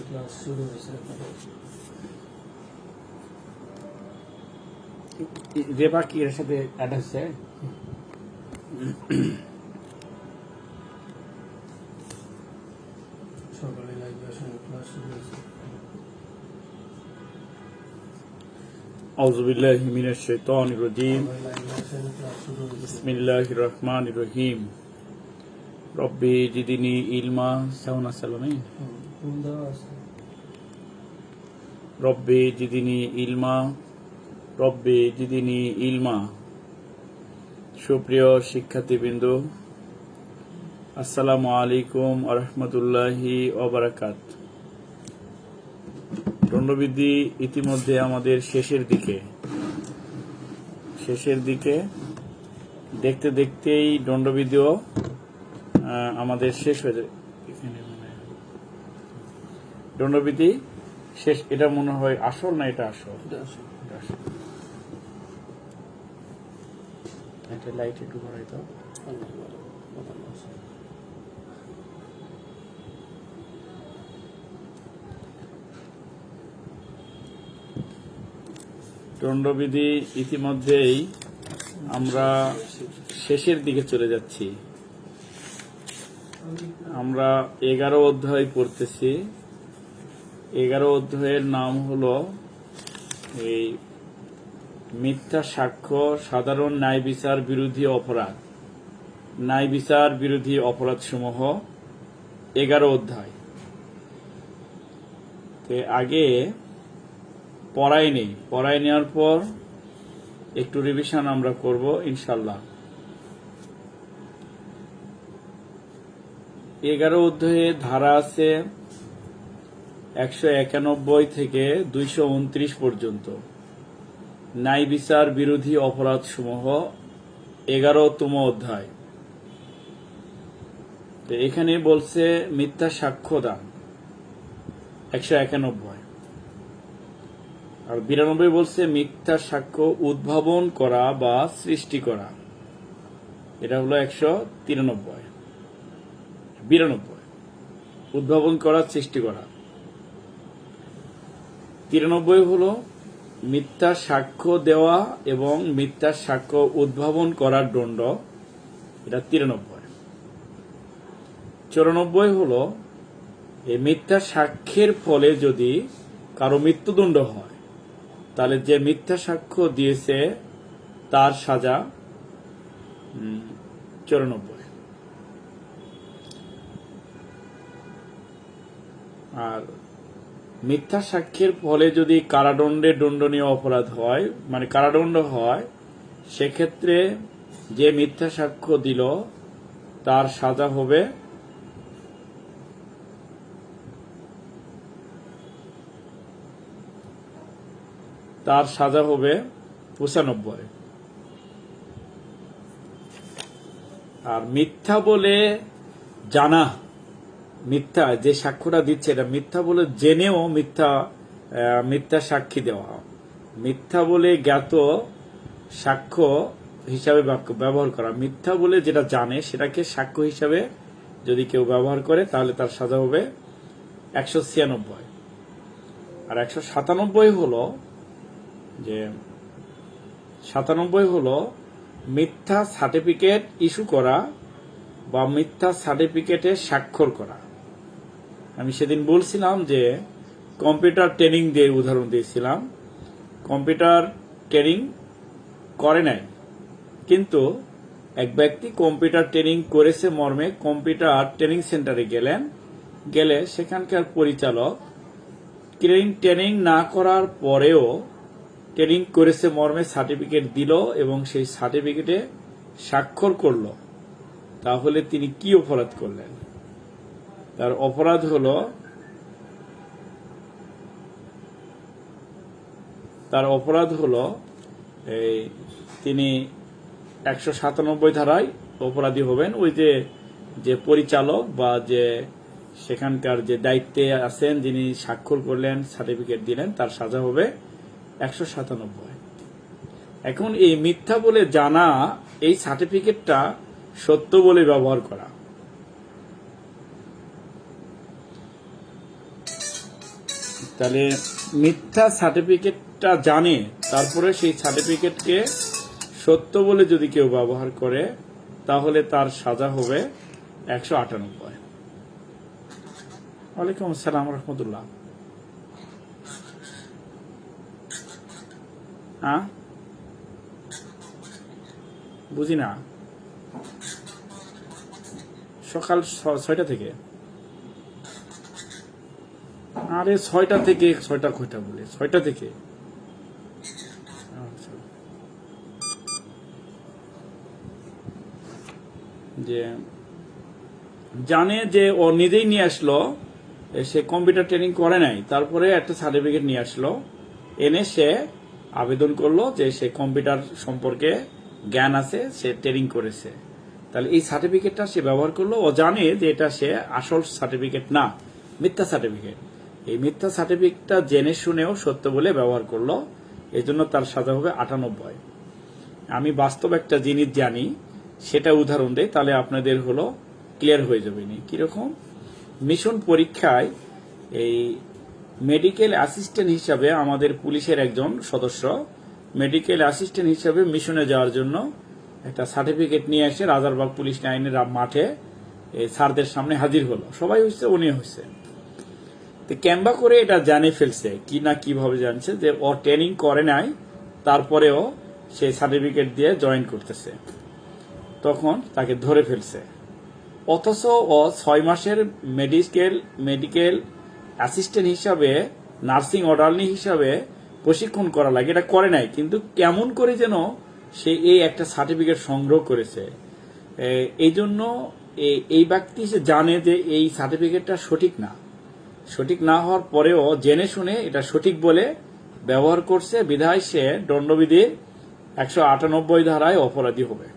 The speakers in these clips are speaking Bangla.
ক্লাস শুরু হয়েছে রেবা কি এর সাথে অ্যাড হচ্ছে? সকালে লাইভে আসেন, ক্লাস শুরু হয়েছে। আউযু বিল্লাহি মিনাশ শাইতানির রাজিম। লাইভে আসেন, ক্লাস শুরু হয়েছে। বিসমিল্লাহির রহমানির রহিম। রব্বি জিদিনি ইলমা। সাউনা সালামি। কোন দেওয়া আছে? রব্বি জিদিনি ইলমা, রব্বি জিদিনি ইলমা। সুপ্রিয় শিক্ষার্থীবৃন্দ, আসসালামু আলাইকুম ওয়া রাহমাতুল্লাহি ওয়া বারাকাতুহু। দণ্ডবিধি ইতিমধ্যে আমাদের শেষের দিকে দেখতে দেখতেই দণ্ডবিধিও আমাদের শেষ হয়ে যায়। এখানে দণ্ডবিধি শেষ। এটা মনে হয় আসল না? এটা আসল। এটা লাইট একটু বাড়াই দাও। দণ্ডবিধি ইতিমধ্যেই আমরা শেষের দিকে চলে যাচ্ছি। আমরা 11 অধ্যায় পড়তেছি। 11 অধ্যায়ের নাম হলো এই মিথ্যা সাক্ষ্য, সাধারণ ন্যায় বিচার বিরোধী অপরাধ। ন্যায় বিচার বিরোধী অপরাধ সমূহ 11 অধ্যায়। আগে পড়াই নেওয়ার পর একটু রিভিশন আমরা করব ইনশাল্লাহ। 11 অধ্যায়ে ধারা আছে 191 থেকে 229 পর্যন্ত। ন্যায় বিচার বিরোধী অপরাধ সমূহ 11তম অধ্যায়। এখানে বলছে মিথ্যা সাক্ষ্য দান 191, আর 92 বলছে মিথ্যা সাক্ষ্য উদ্ভাবন করা বা সৃষ্টি করা। এটা হলো 193। 92 উদ্ভাবন করা, সৃষ্টি করা। 93 হলো মিথ্যা সাক্ষ্য দেওয়া এবং মিথ্যা সাক্ষ্য উদ্ভাবন করার দণ্ড। এটা 93। 94 হলো এই মিথ্যা সাক্ষ্যের ফলে যদি কারো মৃত্যুদণ্ড হয়, তাহলে যে মিথ্যা সাক্ষ্য দিয়েছে তার সাজা 94। আর মিথ্যা সাক্ষ্যের ফলে যদি কারাদণ্ডে দণ্ডনীয় অপরাধ হয়, মানে কারাদণ্ড হয়, সেক্ষেত্রে যে মিথ্যা সাক্ষ্য দিল তার সাজা হবে 95। আর মিথ্যা বলে জানা, মিথ্যা যে সাক্ষ্যটা দিচ্ছে এটা মিথ্যা বলে জেনেও মিথ্যা সাক্ষী দেওয়া, মিথ্যা বলে জ্ঞাত সাক্ষ্য হিসাবে ব্যবহার করা। মিথ্যা বলে যেটা জানে সেটাকে সাক্ষ্য হিসাবে যদি কেউ ব্যবহার করে তাহলে তার সাজা হবে 196। আর 197 হলো যে 97 হলো মিথ্যা সার্টিফিকেট ইস্যু করা বা মিথ্যা সার্টিফিকেটে স্বাক্ষর করা। আমি সেদিন বলছিলাম যে কম্পিউটার ট্রেনিং দিয়ে উদাহরণ দিয়েছিলাম। কম্পিউটার ট্রেনিং করে নাই, কিন্তু এক ব্যক্তি কম্পিউটার ট্রেনিং করেছে মর্মে কম্পিউটার ট্রেনিং সেন্টারে গেলে সেখানকার পরিচালক ট্রেনিং না করার পরেও ট্রেনিং করেছে মর্মে সার্টিফিকেট দিল এবং সেই সার্টিফিকেটে স্বাক্ষর করল, তাহলে তিনি কি অপরাধ করলেন? তার অপরাধ হলো এই তিনি 197 ধারায় অপরাধী হবেন। ওই যে পরিচালক বা যে সেখানকার যে দায়িত্বে আছেন, যিনি স্বাক্ষর করলেন, সার্টিফিকেট দিলেন, তার সাজা হবে 197। এখন এই মিথ্যা বলে জানা এই সার্টিফিকেটটা সত্য বলে ব্যবহার করা। তাহলে মিথ্যা সার্টিফিকেটটা জানে, তারপরে সেই সার্টিফিকেটকে সত্য বলে যদি কেউ ব্যবহার করে, তাহলে তার সাজা হবে 198। ওয়ালাইকুম আসসালাম রহমতুল্লাহ। হ্যাঁ, বুঝি না। সকাল 6টা থেকে। আরে 6টা থেকে, 6টা কয়টা বলে, 6টা থেকে। আচ্ছা। যে জানে যে ও নিজেই নিয়ে আসলো, সে কম্পিউটার ট্রেনিং করে নাই, তারপরে একটা সার্টিফিকেট নিয়ে আসলো, এনে সে আবেদন করলো যে সে কম্পিউটার সম্পর্কে জ্ঞান আছে, সে ট্রেনিং করেছে। তাহলে এই সার্টিফিকেটটা সে ব্যবহার করলো, ও জানে যে এটা সে আসল সার্টিফিকেট না, মিথ্যা সার্টিফিকেট। এই মিথ্যা সার্টিফিকেটটা জেনে শুনেও সত্য বলে ব্যবহার করলো, এই জন্য তার সাজা হবে 98। আমি বাস্তব একটা জিনিস জানি, সেটা উদাহরণ দেই, তাহলে আপনাদের হলো ক্লিয়ার হয়ে যাবে। কিরকম? মিশন পরীক্ষায় এই মেডিকেল অ্যাসিস্ট্যান্ট হিসাবে আমাদের পুলিশের একজন সদস্য মেডিকেল অ্যাসিস্ট্যান্ট হিসাবে মিশনে যাওয়ার জন্য একটা সার্টিফিকেট নিয়ে এসে রাজারবাগ পুলিশ লাইনের মাঠে এই স্যারদের সামনে হাজির হলো। সবাই হচ্ছে, উনি হচ্ছে। তো ক্যাম্বা করে এটা জানে ফেলছে, কি না কিভাবে জানছে যে ও ট্রেনিং করে নাই, তারপরেও সে সার্টিফিকেট দিয়ে জয়েন করতেছে। তখন তাকে ধরে ফেলছে। অথচ ও 6 মাসের মেডিকেল অ্যাসিস্ট্যান্ট হিসাবে, নার্সিং অর্ডারলি হিসাবে প্রশিক্ষণ করা লাগে, এটা করে নাই। কিন্তু কেমন করে যেন সে এই একটা সার্টিফিকেট সংগ্রহ করেছে। এই জন্য এই ব্যক্তি সে জানে যে এই সার্টিফিকেটটা সঠিক না, সঠিক না হওয়ার পরেও জেনে শুনে এটা সঠিক বলে ব্যবহার করছে, বিধায় সে দণ্ডবিধির 198 ধারায় অপরাধী হবে।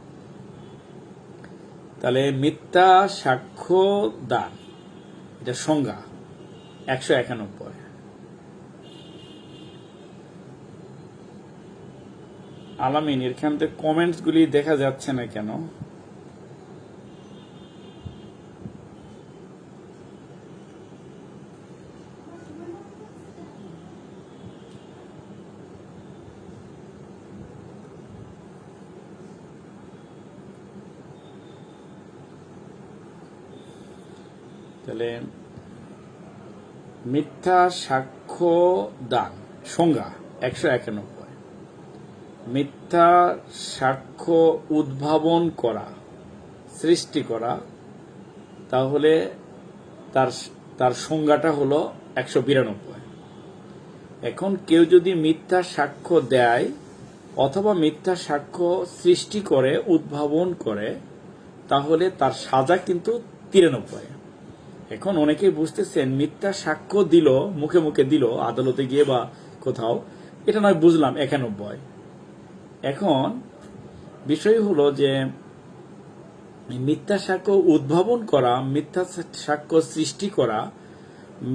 তাহলে মিথ্যা সাক্ষ্য দান, এটা সংজ্ঞা 191। আলামিন, এখান থেকে কমেন্টস গুলি দেখা যাচ্ছে না কেন? তাহলে মিথ্যা সাক্ষ্য দান সংজ্ঞা 191। মিথ্যা সাক্ষ্য উদ্ভাবন করা, সৃষ্টি করা, তাহলে তার সংজ্ঞাটা হলো 192। এখন কেউ যদি মিথ্যা সাক্ষ্য দেয় অথবা মিথ্যা সাক্ষ্য সৃষ্টি করে, উদ্ভাবন করে, তাহলে তার সাজা কিন্তু 93। এখন অনেকেই বুঝতেছেন মিথ্যা সাক্ষ্য দিল, মুখে মুখে দিল, আদালতে গিয়ে বা কোথাও, এটা নয় বুঝলাম 91। এখন বিষয় হলো যে মিথ্যা সাক্ষ্য উদ্ভাবন করা, মিথ্যা সাক্ষ্য সৃষ্টি করা,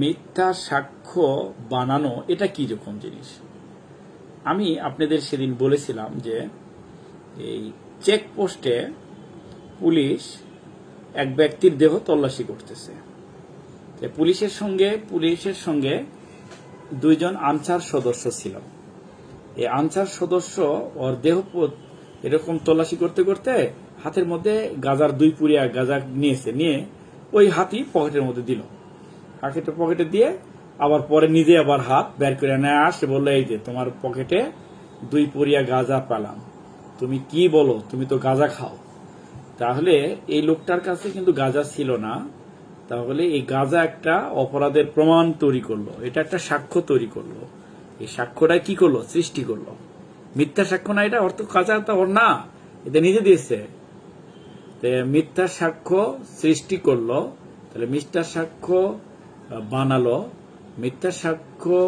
মিথ্যা সাক্ষ্য বানানো, এটা কি রকম জিনিস? আমি আপনাদের সেদিন বলেছিলাম যে এই চেকপোস্টে পুলিশ এক ব্যক্তির দেহ তল্লাশি করতেছে। পুলিশের সঙ্গে 2 জন আনসার সদস্য ছিল। এই আনসার সদস্য ওর দেহ এরকম তল্লাশি করতে করতে হাতের মধ্যে গাজার 2 পুরিয়া গাজা নিয়ে ওই হাতি পকেটের মধ্যে দিল। পকেটে দিয়ে আবার পরে নিজে আবার হাত বের করে নেয়, আসে বললো, এই যে তোমার পকেটে 2 পুরিয়া গাজা পেলাম, তুমি কি বলো, তুমি তো গাজা খাও। তাহলে এই লোকটার কাছে কিন্তু গাজা ছিল না, তাহলে এই গাজা একটা অপরাধের প্রমাণ তৈরি করলো, এটা একটা সাক্ষ্য তৈরি করলো। এই সাক্ষ্যটা কি করলো? সৃষ্টি করলো। মিথ্যা সাক্ষ্য না, এটা অর্থ গাজাটা ওর না, এটা নিজে দিয়েছে। মিথ্যা সাক্ষ্য সৃষ্টি করলো, তাহলে মিথ্যা সাক্ষ্য বানালো। মিথ্যা সাক্ষ্য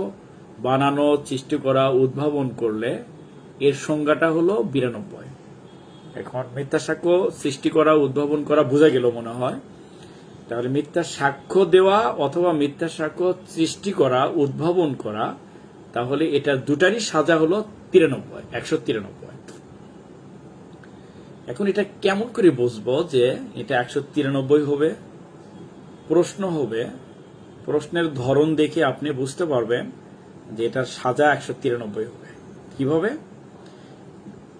বানানো, সৃষ্টি করা, উদ্ভাবন করলে এর সংজ্ঞাটা হলো 92। এখন মিথ্যা সাক্ষ্য সৃষ্টি করা, উদ্ভাবন করা বোঝা গেল মনে হয়। তাহলে মিথ্যা সাক্ষ্য দেওয়া অথবা মিথ্যা সাক্ষ্য সৃষ্টি করা, উদ্ভাবন করা, তাহলে এটা দুটারই সাজা হলো 93, 193। এখন এটা কেমন করে বুঝবো যে এটা 193 হবে? প্রশ্ন হবে, প্রশ্নের ধরন দেখে আপনি বুঝতে পারবেন যে এটার সাজা 193 হবে। কিভাবে?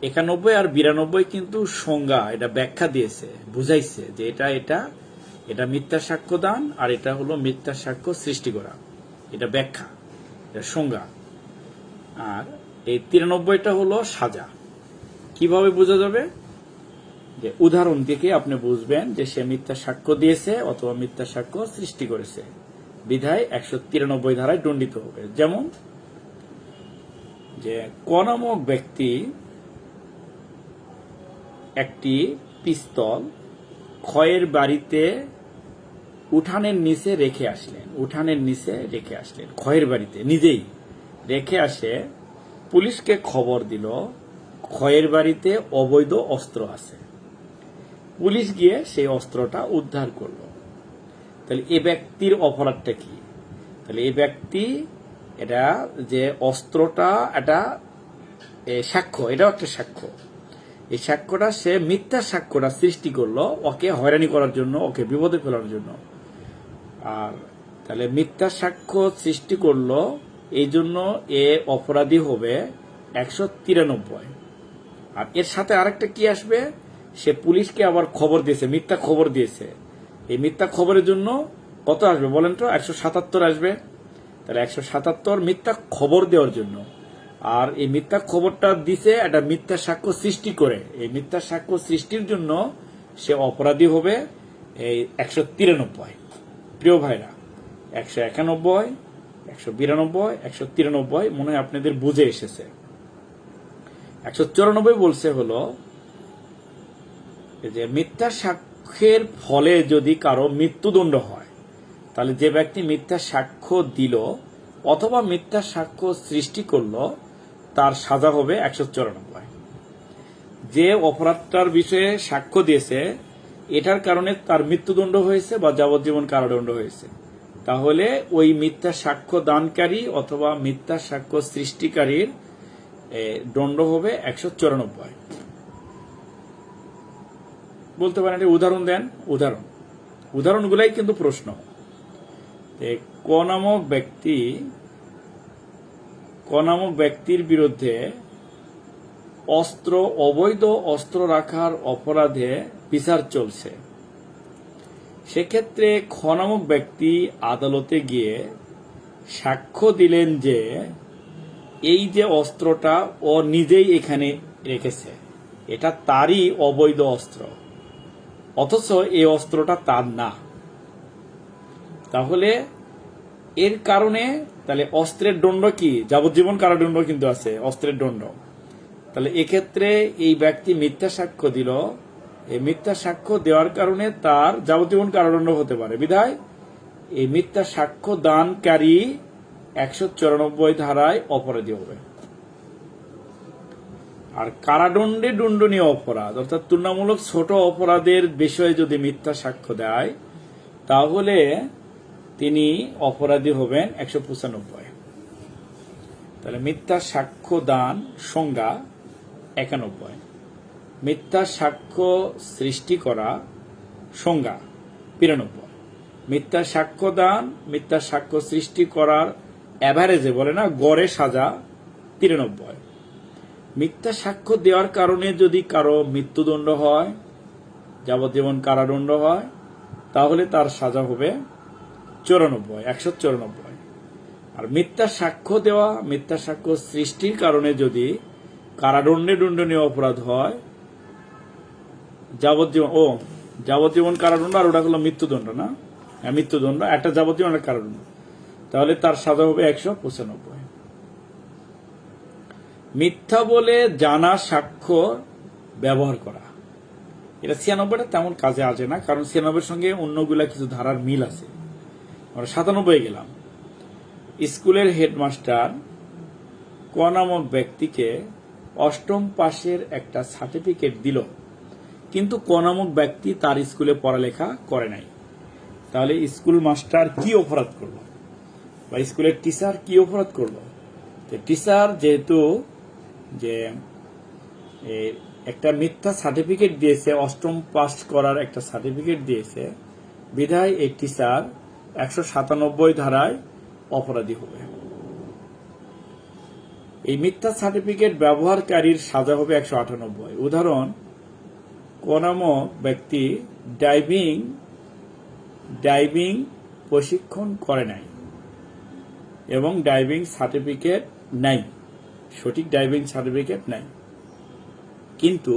91 আর 92 কিন্তু সংজ্ঞা, এটা ব্যাখ্যা দিয়েছে, বুঝাইছে যে এটা মিথ্যা সাক্ষ্য দান আর এটা হলো মিথ্যা সাক্ষ্য সৃষ্টি করা। এটা ব্যাখ্যা, এটা সংজ্ঞা। আর এই 93টা হলো সাজা। কিভাবে বোঝা যাবে? যে উদাহরণ থেকে আপনি বুঝবেন যে সে মিথ্যা সাক্ষ্য দিয়েছে অথবা মিথ্যা সাক্ষ্য সৃষ্টি করেছে, বিধায় 193 ধারায় দণ্ডিত হবে। যেমন যে ক নামক ব্যক্তি একটি পিস্তল ক্ষয়ের বাড়িতে উঠানের নিচে রেখে আসলেন, ক্ষয়ের বাড়িতে নিজেই রেখে আসে, পুলিশকে খবর দিল ক্ষয়ের বাড়িতে অবৈধ অস্ত্র আছে। পুলিশ গিয়ে সেই অস্ত্রটা উদ্ধার করলো। তাহলে এই ব্যক্তির অপরাধটা কি? তাহলে এই ব্যক্তি এটা যে অস্ত্রটা এটা সাক্ষ্য, এটাও একটা সাক্ষ্য। এই সাক্ষ্যটা সে মিথ্যা সাক্ষ্যটা সৃষ্টি করলো ওকে হয়রানি করার জন্য, ওকে বিপদে ফেলার জন্য। আর তাহলে মিথ্যা সাক্ষ্য সৃষ্টি করলো, এই জন্য এ অপরাধী হবে 193। আর এর সাথে আরেকটা কি আসবে? সে পুলিশকে আবার খবর দিয়েছে, মিথ্যা খবর দিয়েছে। এই মিথ্যা খবরের জন্য কত আসবে বলেন তো? 177 আসবে। তাহলে 177 মিথ্যা খবর দেওয়ার জন্য। আর এই মিথ্যা খবরটা দিছে একটা মিথ্যা সাক্ষ্য সৃষ্টি করে, এই মিথ্যা সাক্ষ্য সৃষ্টির জন্য সে অপরাধী হবে এই 193। প্রিয় ভাইরা, 191, 192, 193 মনে হয় আপনাদের বুঝে এসেছে। 194 বলছে হলো যে মিথ্যা সাক্ষ্যের ফলে যদি কারো মৃত্যুদণ্ড হয়, তাহলে যে ব্যক্তি মিথ্যা সাক্ষ্য দিল অথবা মিথ্যা সাক্ষ্য সৃষ্টি করলো তার সাজা হবে 194। যে অপরাধটার বিষয়ে সাক্ষ্য দিয়েছে এটার কারণে তার মৃত্যুদণ্ড হয়েছে বা যাবজ্জীবন কারাদণ্ড হয়েছে, তাহলে ওই মিথ্যা সাক্ষ্য দানকারী অথবা মিথ্যা সাক্ষ্য সৃষ্টিকারীর দণ্ড হবে 194। বলতে পারেন উদাহরণ দেন। উদাহরণগুলাই কিন্তু প্রশ্ন। ক নামক ব্যক্তির বিরুদ্ধে অবৈধ অস্ত্র রাখার অপরাধে বিচার চলছে। সেক্ষেত্রে খ নামক ব্যক্তি আদালতে গিয়ে সাক্ষ্য দিলেন যে এই যে অস্ত্রটা ও নিজেই এখানে রেখেছে, এটা তারই অবৈধ অস্ত্র, অথচ এই অস্ত্রটা তার না। তাহলে এর কারণে তাহলে অস্ত্রের দণ্ড কি? যাবজ্জীবন কারাদণ্ড কিন্তু আছে অস্ত্রের দণ্ড। তাহলে এক্ষেত্রে এই ব্যক্তি মিথ্যা সাক্ষ্য দিল, এই মিথ্যা সাক্ষ্য দেওয়ার কারণে তার যাবজ্জীবন কারাদণ্ড হতে পারে, বিধায় এই মিথ্যা সাক্ষ্য দানকারী 194 ধারায় অপরাধী হবে। আর কারাদণ্ডে দণ্ডনীয় অপরাধ অর্থাৎ তুলনামূলক ছোট অপরাধের বিষয়ে যদি মিথ্যা সাক্ষ্য দেয় তাহলে তিনি অপরাধী হবেন 195। তাহলে মিথ্যা সাক্ষ্য দান সংজ্ঞা 91, মিথ্যা সাক্ষ্য সৃষ্টি করা সংজ্ঞা 92, মিথ্যা সাক্ষ্য দান মিথ্যা সাক্ষ্য সৃষ্টি করার অ্যাভারেজে বলে না গড়ে সাজা 93। মিথ্যা সাক্ষ্য দেওয়ার কারণে যদি কারো মৃত্যুদণ্ড হয়, যাবজ্জীবন কারাদণ্ড হয়, তাহলে তার সাজা হবে 194। আর মিথ্যা সাক্ষ্য দেওয়া মিথ্যা সাক্ষ্য সৃষ্টির কারণে যদি কারাদণ্ডে দণ্ডনীয় অপরাধ হয়, যাবজ্জীবন কারাদণ্ড, আর ওটা হলো মৃত্যুদণ্ড না, মৃত্যুদণ্ড একটা যাবজ্জীবন একটা কারাদণ্ড, তাহলে তার সাজা হবে 195। মিথ্যা বলে জানা সাক্ষ্য ব্যবহার করা, এটা 96টা তেমন কাজে আসে না, কারণ 96 সঙ্গে অন্যগুলা কিছু ধারার মিল আছে। আমরা 97 গেলাম। স্কুলের হেডমাস্টার ক নামক ব্যক্তিকে 8ম পাশের একটা সার্টিফিকেট দিল, কিন্তু ক নামক ব্যক্তি তার স্কুলে পড়ালেখা করে নাই। তাহলে স্কুল মাস্টার কি অপরাধ করলো বা স্কুলের টিচার কি অপরাধ করলো? টিচার যেহেতু যে একটা মিথ্যা সার্টিফিকেট দিয়েছে, অষ্টম পাস করার একটা সার্টিফিকেট দিয়েছে, বিধায় এই টিচার 197 ধারায় অপরাধী হবে। এই মিথ্যা সার্টিফিকেট ব্যবহারকারীর সাজা হবে 198। উদাহরণ, কোন ব্যক্তি ডাইভিং প্রশিক্ষণ করে নাই এবং ডাইভিং সার্টিফিকেট নাই, সঠিক ডাইভিং সার্টিফিকেট নাই, কিন্তু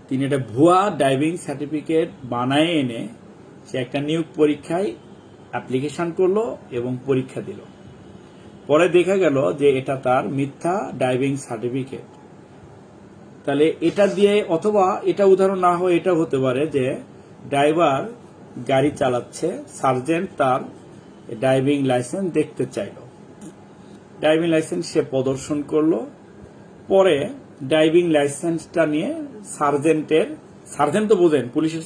তিনি একটা ভুয়া ডাইভিং সার্টিফিকেট বানায় এনে সে একটা নিয়োগ পরীক্ষায় অ্যাপ্লিকেশন করলো এবং পরীক্ষা দিল। পরে দেখা গেল যে এটা তার মিথ্যা ডাইভিং সার্টিফিকেট। তাহলে এটা দিয়ে, অথবা এটা উদাহরণ না হয়ে এটা হতে পারে যে ড্রাইভার গাড়ি চালাচ্ছে, সার্জেন্ট তার ডাইভিং লাইসেন্স দেখতে চাইল, ডাইভিং লাইসেন্স সে প্রদর্শন করলো, পরে ডাইভিং লাইসেন্সটা নিয়ে সার্জেন্ট তো বোঝেন, পুলিশের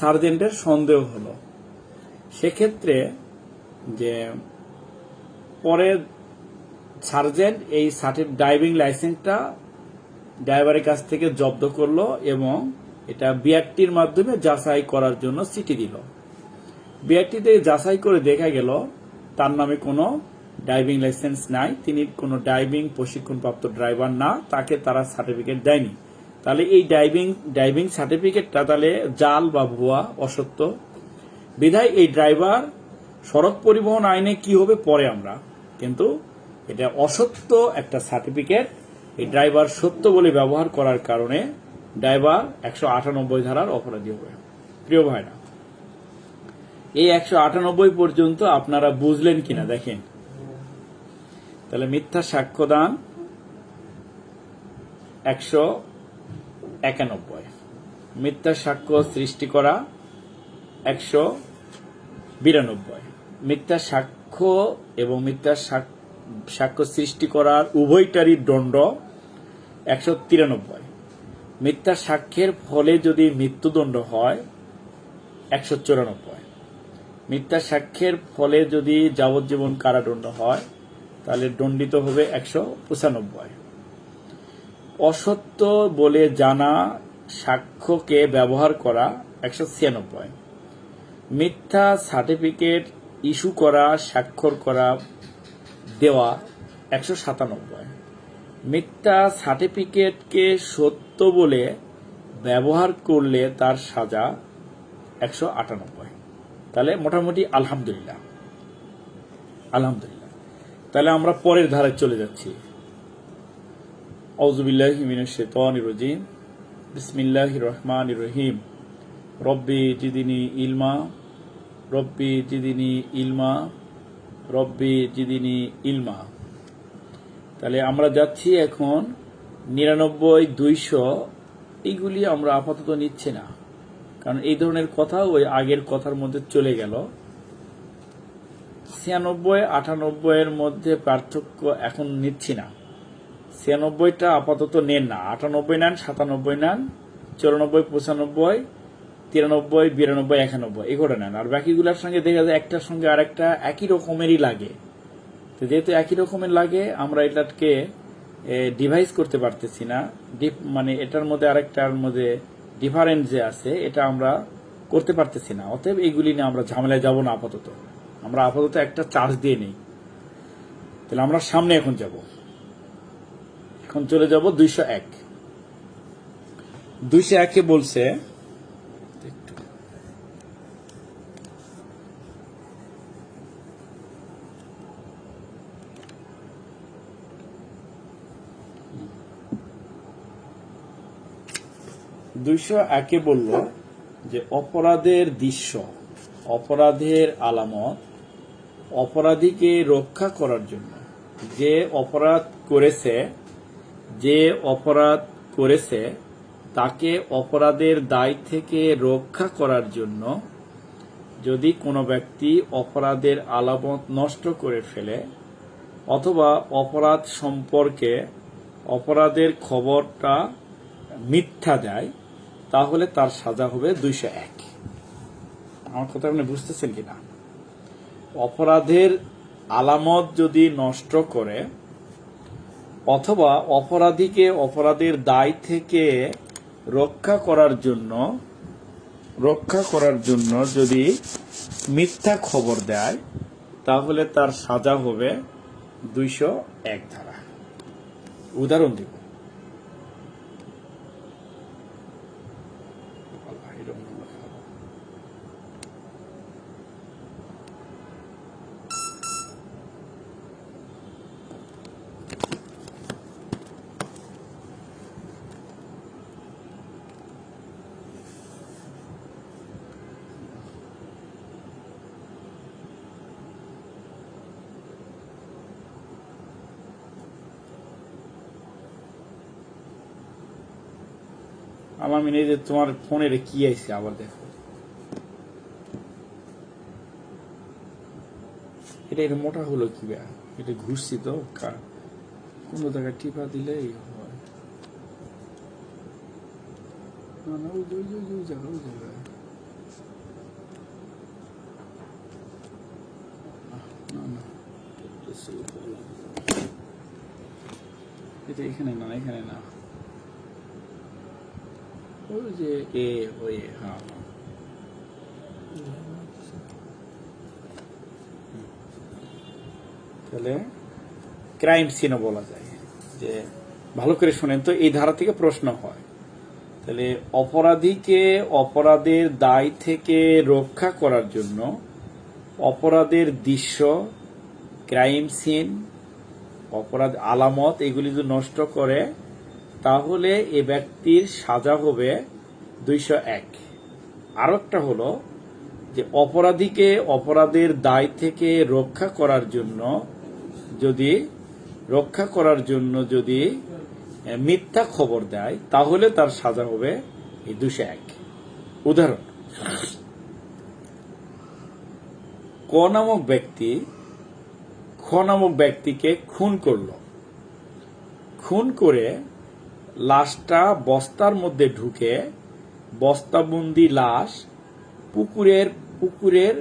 সার্জেন্টের সন্দেহ হলো। সেক্ষেত্রে যে পরে সার্জেন্ট এই ডাইভিং লাইসেন্সটা ড্রাইভারের কাছ থেকে জব্দ করলো এবং এটা বিআরটির মাধ্যমে যাচাই করার জন্য চিঠি দিল। বিআরটিতে যাচাই করে দেখা গেল তার নামে কোনো ডাইভিং লাইসেন্স নাই, তিনি কোনো ডাইভিং প্রশিক্ষণপ্রাপ্ত ড্রাইভার না, তাকে তারা সার্টিফিকেট দেয়নি। তাহলে এই ডাইভিং সার্টিফিকেটটা তাহলে জাল বা ভুয়া, অসত্য। বিধায় এই ড্রাইভার সড়ক পরিবহন আইনে কি হবে পরে আমরা, কিন্তু এটা অসত্য একটা সার্টিফিকেট। এই ড্রাইভার সত্য বলে ব্যবহার করার কারণে ড্রাইভার 198 ধারার অপরাধী হবে। প্রিয় ভাইরা, এই 198 পর্যন্ত আপনারা বুঝলেন কিনা দেখেন। তাহলে মিথ্যা সাক্ষ্যদান 191, মিথ্যা সাক্ষ্য সৃষ্টি করা 192, মিথ্যা সাক্ষ্য এবং মিথ্যা সাক্ষ্য সৃষ্টি করার উভয়টারই দণ্ড 193, মিথ্যা সাক্ষ্যের ফলে যদি মৃত্যুদণ্ড হয় 194, মিথ্যা সাক্ষ্যের ফলে যদি যাবজ্জীবন কারাদণ্ড হয় তাহলে দণ্ডিত হবে 195, অসত্য বলে জানা সাক্ষ্যকে ব্যবহার করা 196, মিথ্যা সার্টিফিকেট ইস্যু করা, স্বাক্ষর করা, দেওয়া 197, মিথ্যা সার্টিফিকেটকে সত্য বলে ব্যবহার করলে তার সাজা 198। তাহলে মোটামুটি আলহামদুলিল্লাহ। তাহলে আমরা পরের ধারায় চলে যাচ্ছি। আউযুবিল্লাহি মিনাশ শাইতানির রাজিম, বিসমিল্লাহির রহমানির রহিম, রব্বি জিদিনি ইলমা, রব্বি জিদিনি ইলমা, রব্বি জিদিনি ইলমা। তাহলে আমরা যাচ্ছি এখন 99, 200, এইগুলি আমরা আপাতত নিচ্ছি না, কারণ এই ধরনের কথা ওই আগের কথার মধ্যে চলে গেল। 96, 98 এর মধ্যে পার্থক্য এখন নিচ্ছি না। 96টা আপাতত নেন না, 98 নেন, 97 নেন, 94, 95, 93, 92, 91 এগুলো নেন। আর বাকিগুলোর সঙ্গে দেখা যায় একটার সঙ্গে আরেকটা একই রকমেরই লাগে। তো যেহেতু একই রকমের লাগে আমরা এটাকে ডিভাইস করতে পারতেছি না, মানে এটার মধ্যে আরেকটার মধ্যে ডিফারেন্স যে আছে এটা আমরা করতে পারতেছি না। অতএব এইগুলি নিয়ে আমরা ঝামেলায় যাব না আপাতত, আমরা আপাতত একটা চার্জ দিয়ে নেই। তাহলে আমরা সামনে এখন যাব, এখন চলে যাব 201। 201-এ বলছে বলল যে অপরাধের দৃশ্য, অপরাধের আলামত, অপরাধীকে রক্ষা করার জন্য যে অপরাধ করেছে তাকে অপরাধের দায় থেকে রক্ষা করার জন্য যদি কোনো ব্যক্তি অপরাধের আলামত নষ্ট করে ফেলে অথবা অপরাধ সম্পর্কে অপরাধের খবরটা মিথ্যা দেয় তাহলে তার সাজা হবে 201। আমার কথা আপনি বুঝতেছেন কিনা? অপরাধের আলামত যদি নষ্ট করে অথবা অপরাধীকে অপরাধের দায় থেকে রক্ষা করার জন্য যদি মিথ্যা খবর দেয় তাহলে তার সাজা হবে 201 ধারা। উদাহরণ দিব। আলামিন, এই যে তোমার ফোনের কি আইছে আবার দেখো। এটা মোটা হলো কি ব্যাপার? এটা ঘুরছি তো, কোন জায়গায় টিপা দিলেই হয়। না না, ওই জায়গায় না না, এটা এখানে না, ওই যে ওই হ্যাঁ, তাহলে ক্রাইম সিনও বলা যায়। যে ভালো করে শুনেন তো, এই ধারা থেকে প্রশ্ন হয়। তাহলে অপরাধীকে অপরাধের দায় থেকে রক্ষা করার জন্য অপরাধের দৃশ্য, ক্রাইম সিন, অপরাধ আলামত এগুলি যদি নষ্ট করে তাহলে এ ব্যক্তির সাজা হবে 201। আরো একটা হলো যে অপরাধীকে অপরাধের দায় থেকে রক্ষা করার জন্য যদি মিথ্যা খবর দেয় তাহলে তার সাজা হবে এই 201। উদাহরণ, ক নামক ব্যক্তিকে খুন করলো। খুন করে লাশটা বস্তার মধ্যে ঢুকে বস্তাবন্দি লাশ পুকুরের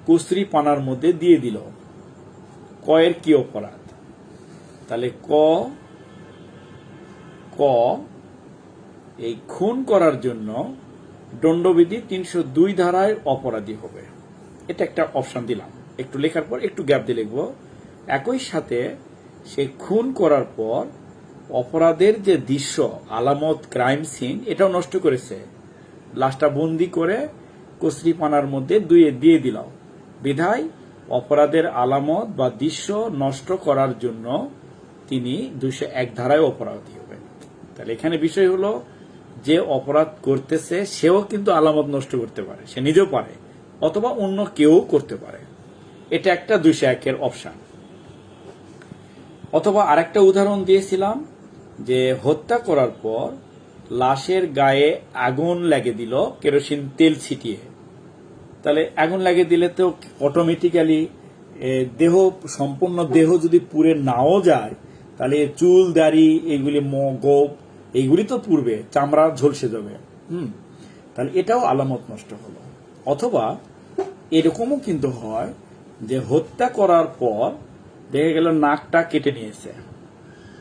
কুচরি পানার মধ্যে দিয়ে দিল। কয়ের কি অপরাধ? তাহলে ক এই খুন করার জন্য দণ্ডবিধি 302 ধারায় অপরাধী হবে। এটা একটা অপশন দিলাম, একটু লেখার পর একটু গ্যাপ দিয়ে লিখবো। একই সাথে সে খুন করার পর অপরাধের যে দৃশ্য, আলামত, ক্রাইম সিন এটাও নষ্ট করেছে। লাশটা বন্দি করে কচরি পানার মধ্যে দিয়ে দিল। বিধায় অপরাধের আলামত বা দৃশ্য নষ্ট করার জন্য তিনি 201 ধারায় অপরাধী হবেন। তাহলে এখানে বিষয় হলো, যে অপরাধ করতেছে সেও কিন্তু আলামত নষ্ট করতে পারে, সে নিজেও পারে, অথবা অন্য কেউ করতে পারে। এটা একটা 201-এর অপশন। অথবা আরেকটা উদাহরণ দিয়েছিলাম যে হত্যা করার পর লাশের গায়ে আগুন লাগিয়ে দিল কেরোসিন তেল ছিটিয়ে। তাহলে আগুন লাগিয়ে দিলে তো অটোমেটিক্যালি সম্পূর্ণ দেহ যদি পুড়ে নাও যায় তাহলে চুল, দাড়ি, এগুলি, গোপ এইগুলি তো পুড়বে, চামড়া ঝলসে যাবে। তাহলে এটাও আলামত নষ্ট হলো। অথবা এরকমও কিন্তু হয় যে হত্যা করার পর দেখা গেল নাকটা কেটে নিয়েছে,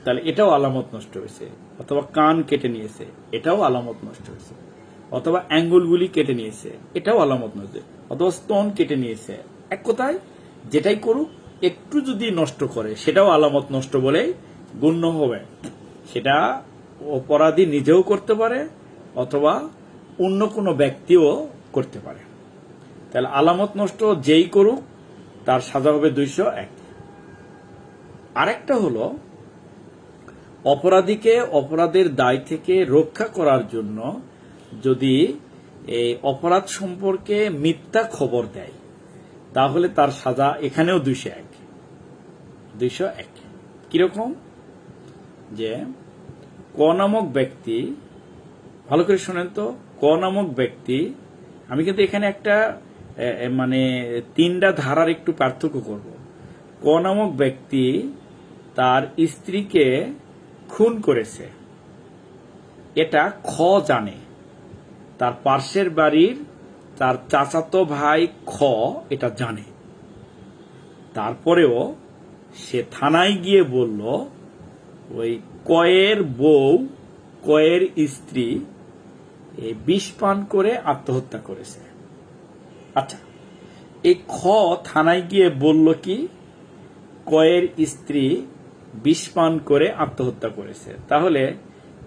তাহলে এটাও আলামত নষ্ট হয়েছে। অথবা কান কেটে নিয়েছে, এটাও আলামত নষ্ট হয়েছে। অথবা অ্যাঙ্গুলগুলি কেটে নিয়েছে, এটাও আলামত নষ্ট। অথবা স্তন কেটে নিয়েছে। এক কথায় যেটাই করুক, একটু যদি নষ্ট করে সেটাও আলামত নষ্ট বলেই গণ্য হবে। সেটা অপরাধী নিজেও করতে পারে অথবা অন্য কোনো ব্যক্তিও করতে পারে। তাহলে আলামত নষ্ট যেই করুক তার সাজা হবে 201। আরেকটা হলো, অপরাধীকে অপরাধের দায় থেকে রক্ষা করার জন্য যদি এই অপরাধ সম্পর্কে মিথ্যা খবর দেয় তাহলে তার সাজা এখানেও 201। কিরকম? যে ক নামক ব্যক্তি, ভালো করে শোনেন তো, ক নামক ব্যক্তি, আমি কিন্তু এখানে একটা মানে 3টা ধারার একটু পার্থক্য করব। ক নামক ব্যক্তি তার স্ত্রীকে খুন করেছে, এটা খ জানে। তার পার্শ্বের বাড়ির তার চাচাতো ভাই খ এটা জানে। তারপরেও সে থানায় গিয়ে বলল ওই কয়ের বউ, কয়ের স্ত্রী এই বিষ পান করে আত্মহত্যা করেছে। আচ্ছা, এই খ থানায় গিয়ে বলল কি কয়ের স্ত্রী বিষ পান করে আত্মহত্যা করেছে, তাহলে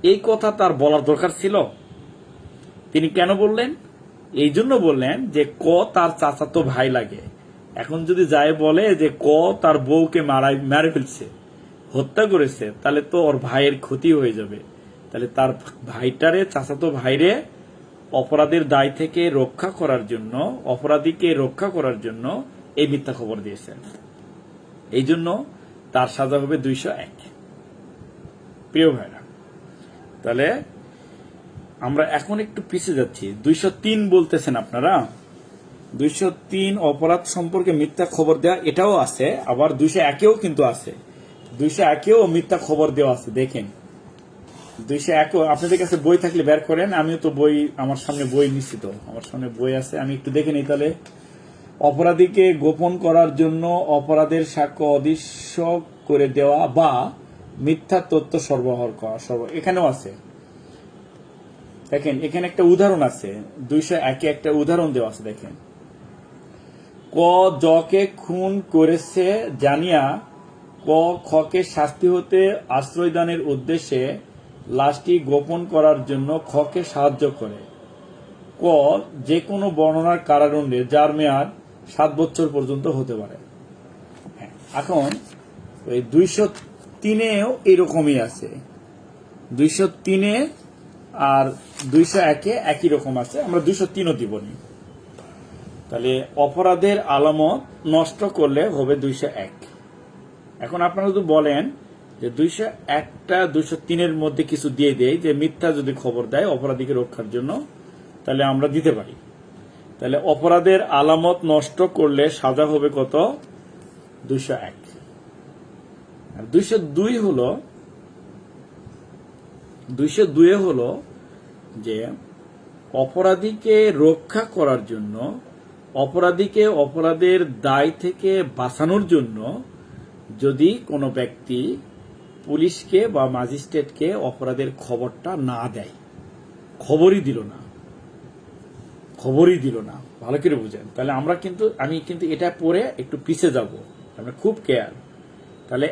এই কথা তার বলার দরকার ছিল? তিনি কেন বললেন? এই জন্য বললেন যে ক তার চাচাতো ভাই লাগে। এখন যদি যায় বলে যে ক তার বউকে মেরে ফেলছে, হত্যা করেছে, তাহলে তো ওর ভাইয়ের ক্ষতি হয়ে যাবে। তাহলে তার ভাইটারে, চাচাতো ভাইরে অপরাধের দায় থেকে রক্ষা করার জন্য, অপরাধীকে রক্ষা করার জন্য এই মিথ্যা খবর দিয়েছেন। এই জন্য তার সাজা হবে 201। প্রিয় ভাইরা, তাহলে আমরা এখন একটু পিছিয়ে যাচ্ছি। 203 বলতেছেন আপনারা। 203 অপরাধ সম্পর্কে মিথ্যা খবর দেওয়া, এটাও আছে। আবার 201-এও কিন্তু আছে। 201-এও মিথ্যা খবর দেওয়া আছে। দেখেন 201, আপনাদের কাছে বই থাকলে বের করেন। আমিও তো বই, আমার সামনে বই নিশ্চিত, আমার সামনে বই আছে, আমি একটু দেখে নিই। তাহলে অপরাধীকে গোপন করার জন্য অপরাধের সাক্ষ্য অদৃশ্য করে দেওয়া বা মিথ্যা তথ্য সরবরাহ করা, এখানেও আছে। দেখেন এখানে একটা উদাহরণ আছে, 201-এ একটা উদাহরণ দেওয়া আছে। দেখেন, ক জকে খুন করেছে জানিয়া ক খকে শাস্তি হতে আশ্রয়দানের উদ্দেশ্যে লাশটি গোপন করার জন্য খকে সাহায্য করে। ক যে কোনো বর্ণনার কারাদণ্ডে যার মেয়াদ 7 বছর পর্যন্ত হতে পারে। এখন ওই 203-এও এরকমই আছে। 203-এ আর 201-এ একই রকম আছে। আমরা 203-ও দিবনি। তাহলে অপরাধের আলামত নষ্ট করলে হবে 201। এখন আপনারা যদি বলেন যে 201টা 203-এর মধ্যে কিছু দিয়ে দেয়, যে মিথ্যা যদি খবর দেয় অপরাধীকে রক্ষার জন্য, তাহলে আমরা দিতে পারি। তাহলে অপরাধের আলামত নষ্ট করলে সাজা হবে কত? 201। আর 202 হলো, 202-এ হলো যে অপরাধীকে রক্ষা করার জন্য, অপরাধীকে অপরাধের দায় থেকে বাঁচানোর জন্য যদি কোনো ব্যক্তি পুলিশকে বা ম্যাজিস্ট্রেটকে অপরাধের খবরটা না দেয়, খবরই দিল না, ভালো করে বুঝেন। তাহলে আমি কিন্তু এটা পরে একটু পিছিয়ে যাব, আমরা খুব কেয়ার। তাহলে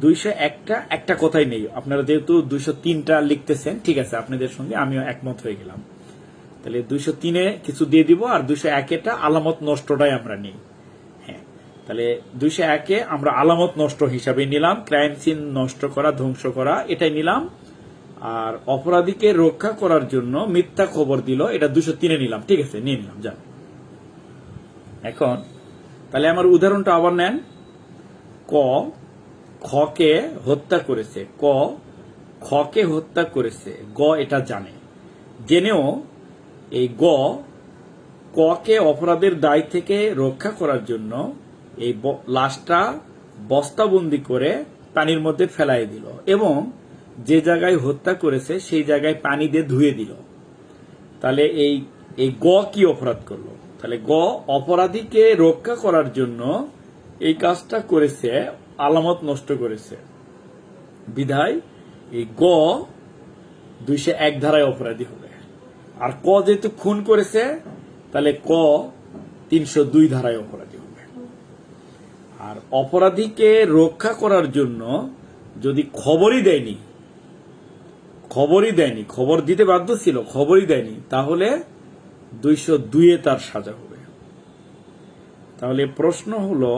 201টা একটা কথাই নেই। আপনারা যেহেতু 203টা লিখতেছেন, ঠিক আছে, আপনাদের সঙ্গে আমিও একমত হয়ে গেলাম। তাহলে 203-এ কিছু দিয়ে দিব, আর 201-এটা আলামত নষ্টটাই আমরা নিই। হ্যাঁ, তাহলে 201-এ আমরা আলামত নষ্ট হিসাবে নিলাম, ক্রাইম সিন নষ্ট করা, ধ্বংস করা, এটাই নিলাম। আর অপরাধীকে রক্ষা করার জন্য মিথ্যা খবর দিল, এটা 203-এ নিলাম। ঠিক আছে, নিয়ে নিলাম, যান। এখন তাহলে আমার উদাহরণটা আবার নেন। ক খকে হত্যা করেছে, ক খকে হত্যা করেছে, গ এটা জানে, জেনেও এই গ ককে অপরাধের দায় থেকে রক্ষা করার জন্য এই লাশটা বস্তাবন্দি করে পানির মধ্যে ফেলাই দিল এবং যে জায়গায় হত্যা করেছে সেই জায়গায় পানি দিয়ে ধুয়ে দিল। তাহলে এই গ কি অপরাধ করলো? তাহলে গ অপরাধীকে রক্ষা করার জন্য এই কাজটা করেছে, আলামত নষ্ট করেছে। বিধায় এই গ 201 ধারায় অপরাধী হবে। আর ক যেহেতু খুন করেছে, তাহলে ক 302 ধারায় অপরাধী হবে। আর অপরাধীকে রক্ষা করার জন্য যদি খবরই দেয়নি, খবর দিতে বাধ্য ছিল, খবরই দেয়নি, তাহলে 202-এ তার সাজা হবে। তাহলে প্রশ্ন হলো,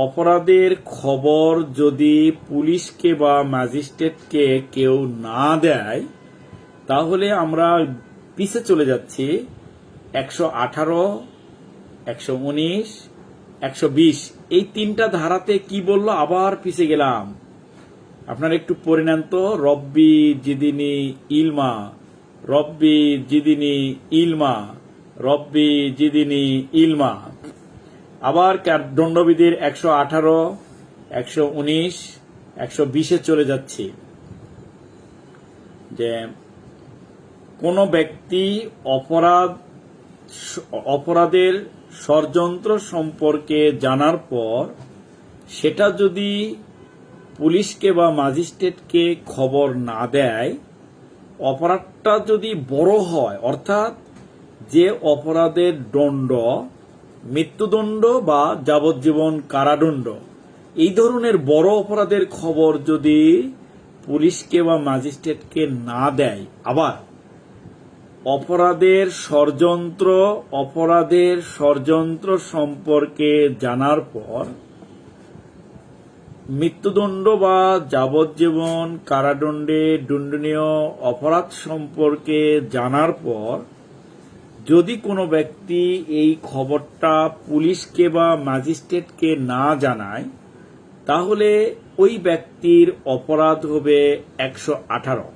অপরাধের খবর যদি পুলিশকে বা ম্যাজিস্ট্রেটকে কেউ না দেয়, তাহলে আমরা পিছে চলে যাচ্ছি 118, 119, 120 এই 3টা ধারাতে কি বললো, আবার পিছে গেলাম। আপনারা একটু পড়ে নেন তো। রব্বি জিদিনি ইলমা, রব্বি জিদিনি ইলমা, রব্বি জিদিনি ইলমা। আবার দণ্ডবিধির 118, 119, 120-এ চলে যাচ্ছি, যে কোন ব্যক্তি অপরাধের ষড়যন্ত্র সম্পর্কে জানার পর সেটা যদি পুলিশকে বা ম্যাজিস্ট্রেটকে খবর না দেয়, অপরাধটা যদি বড় হয়, অর্থাৎ যে অপরাধের দণ্ড মৃত্যুদণ্ড বা যাবজ্জীবন কারাদণ্ড, এই ধরনের বড় অপরাধের খবর যদি পুলিশকে বা ম্যাজিস্ট্রেটকে না দেয়, আবার অপরাধের ষড়যন্ত্র সম্পর্কে জানার পর, মৃত্যুদণ্ড বা যাবজ্জীবন কারাদণ্ডে দণ্ডনীয় অপরাধ সম্পর্কে জানার পর যদি কোনো ব্যক্তি এই খবরটা পুলিশকে বা ম্যাজিস্ট্রেটকে না জানায়, তাহলে ওই ব্যক্তির অপরাধ হবে 118।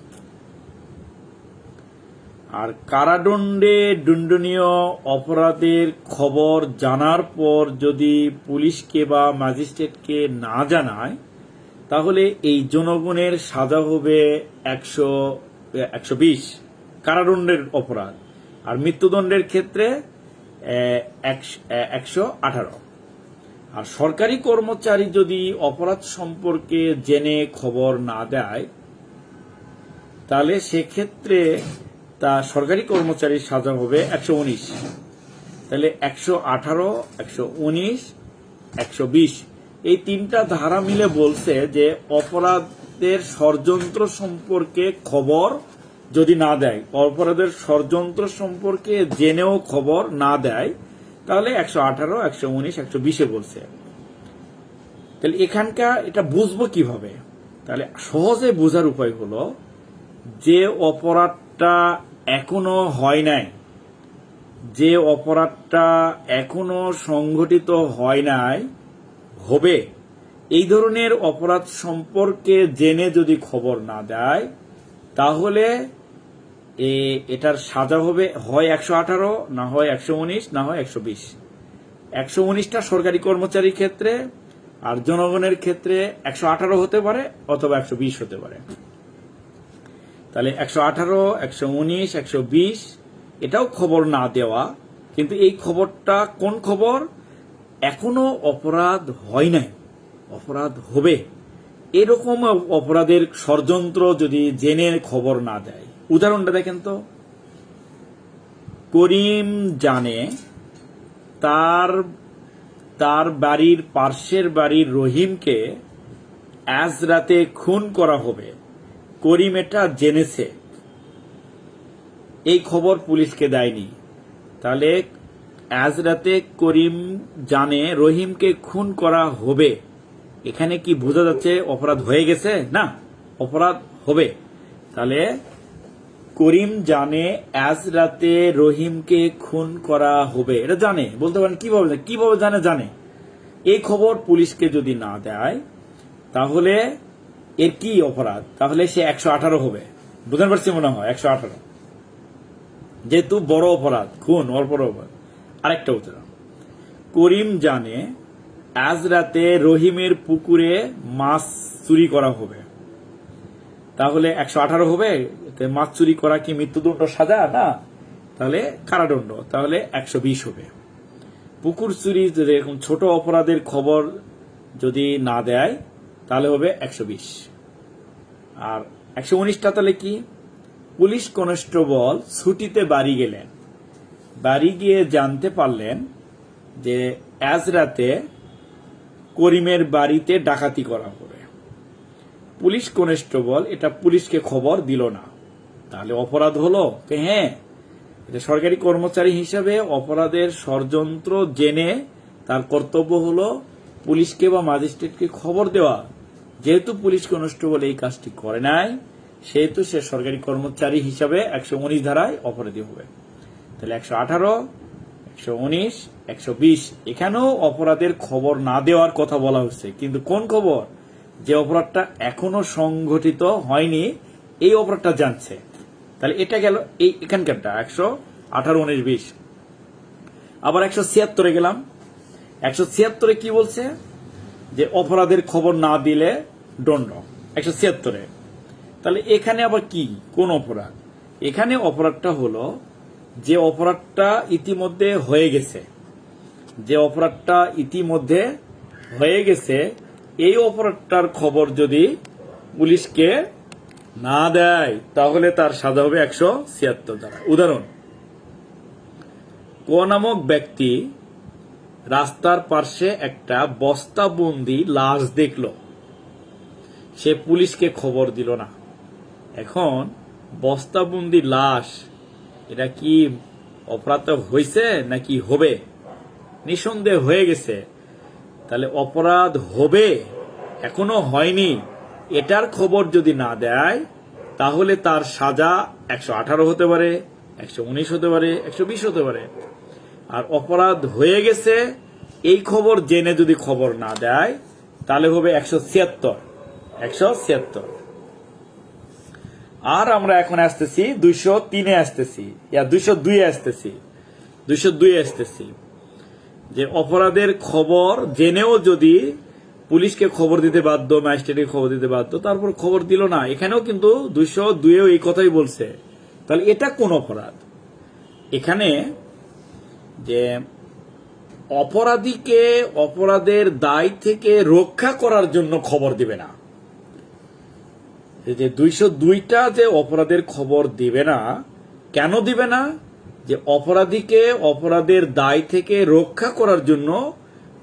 আর কারাদণ্ডে দণ্ডনীয় অপরাধের খবর জানার পর যদি পুলিশকে বা ম্যাজিস্ট্রেটকে না জানায়, তাহলে এই জনগণের সাজা হবে 120 কারাদণ্ডের অপরাধ, আর মৃত্যুদণ্ডের ক্ষেত্রে 118। আর সরকারি কর্মচারী যদি অপরাধ সম্পর্কে জেনে খবর না দেয়, তাহলে সেক্ষেত্রে তা সরকারি কর্মচারীর সাজা হবে 119। তাহলে 118, 119, 120 এই তিনটা ধারা মিলে বলছে যে অপরাধের ষড়যন্ত্র সম্পর্কে খবর যদি না দেয়, অপরাধের ষড়যন্ত্র সম্পর্কে জেনেও খবর না দেয়, তাহলে 118, 119, 120 বলছে। তাহলে এখানকার এটা বুঝবো কিভাবে? তাহলে সহজে বোঝার উপায় হলো, যে অপরাধটা এখনো হয় নাই, যে অপরাধটা এখনো সংঘটিত হয় নাই, হবে, এই ধরনের অপরাধ সম্পর্কে জেনে যদি খবর না দেয়, তাহলে এটার সাজা হবে হয় 118, না হয় 119, না হয় 120। 119টা সরকারি কর্মচারীর ক্ষেত্রে, আর জনগণের ক্ষেত্রে 118 হতে পারে অথবা 120 হতে পারে। তাহলে 118, 119, 120 এটাও খবর না দেওয়া, কিন্তু এই খবরটা কোন খবর? এখনো অপরাধ হয় নাই, অপরাধ হবে, এরকম অপরাধের ষড়যন্ত্র যদি জেনে খবর না দেয়। উদাহরণটা দেখেন তো, করিম জানে তার বাড়ির পার্শ্বের বাড়ির রহিমকে আজ রাতে খুন করা হবে, করিম এটা জেনেছে, এই খবর পুলিশকে দেয়নি। তাহলে আজ রাতে করিম জানে রহিমকে খুন করা হবে, এখানে কি বোঝা যাচ্ছে অপরাধ হয়ে গেছে? না, অপরাধ হবে। তাহলে করিম জানে আজ রাতে রহিমকে খুন করা হবে, এটা জানে। বলতে পারেন কিভাবে জানে? এই খবর পুলিশকে যদি না দেয়, তাহলে এর কি অপরাধ? তাহলে সে 118 হবে। বুঝতে পারছি মনে হয় 118, যেহেতু বড় অপরাধ, খুন বড় অপরাধ। আরেকটা উদাহরণ, করিম জানে আজ রাতে রহিমের পুকুরে মাছ চুরি করা হবে, তাহলে 118 হবে। মাছ চুরি করা কি মৃত্যুদণ্ড সাজা? না, তাহলে কারাদণ্ড, তাহলে 120 হবে। পুকুর চুরি এরকম ছোট অপরাধের খবর যদি না দেয়, তাহলে হবে 120। আর 119টা তাহলে কি? পুলিশ কনস্টেবল ছুটিতে বাড়ি গেলেন, বাড়ি গিয়ে জানতে পারলেন যে আজ রাতে করিমের বাড়িতে ডাকাতি করা হবে। পুলিশ কনস্টেবল এটা পুলিশকে খবর দিল না, তাহলে অপরাধ হলো? হ্যাঁ, এটা সরকারি কর্মচারী হিসেবে অপরাধের ষড়যন্ত্র জেনে তার কর্তব্য হলো পুলিশকে বা ম্যাজিস্ট্রেটকে খবর দেওয়া। যেহেতু পুলিশ কনস্টেবল এই কাজটি করে নাই, সেহেতু সে সরকারি কর্মচারী হিসাবে 119 ধারায় অপরাধী হবে। তাহলে 118, 119, 120 এখানেও অপরাধের খবর না দেওয়ার কথা বলা হচ্ছে, কিন্তু কোন খবর? যে অপরাধটা এখনো সংঘটিত হয়নি, এই অপরাধটা জানছে। তাহলে এটা গেল এই এখানকারটা 118, 19, 20। আবার 176 গেলাম। 176 কি বলছে? যে অপরাধের খবর না দিলে দণ্ড। 176 তাহলে এখানে আবার কি, কোন অপরাধ? এখানে অপরাধটা হলো যে অপরাধটা ইতিমধ্যে হয়ে গেছে, যে অপরাধটা ইতিমধ্যে হয়ে গেছে এই অপরাধটার খবর যদি পুলিশকে না দেয় তাহলে তার সাজা হবে 176 ধারা। উদাহরণ, ক নামক ব্যক্তি রাস্তার পাশে একটা বস্তাবন্দি লাশ দেখল, সে পুলিশকে খবর দিল না। এখন বস্তাবন্দি লাশ, এটা কি অপরাধ হয়েছে নাকি হবে? নিঃসন্দেহ হয়ে গেছে। তাহলে অপরাধ হবে, এখনো হয়নি, এটার খবর যদি না দেয় তাহলে তার সাজা 118 হতে পারে, 119 হতে পারে, 120 হতে পারে। আর অপরাধ হয়ে গেছে এই খবর জেনে যদি খবর না দেয় তাহলে হবে 176। আর আমরা এখন আসতেছি 203-এ আসতেছি, 202-এ আসতেছি, যে অপরাধের খবর জেনেও যদি পুলিশকে খবর দিতে বাধ্য, ম্যাজিস্ট্রেটকে খবর দিতে বাধ্য, তারপর খবর দিল না। এখানেও কিন্তু 202-এও এই কথাই বলছে। তাহলে এটা কোন অপরাধ? এখানে যে অপরাধীকে অপরাধের দায় থেকে রক্ষা করার জন্য খবর দিবে না, যে 202টা যে অপরাধের খবর দিবে না, কেন দিবে না? যে অপরাধীকে অপরাধের দায় থেকে রক্ষা করার জন্য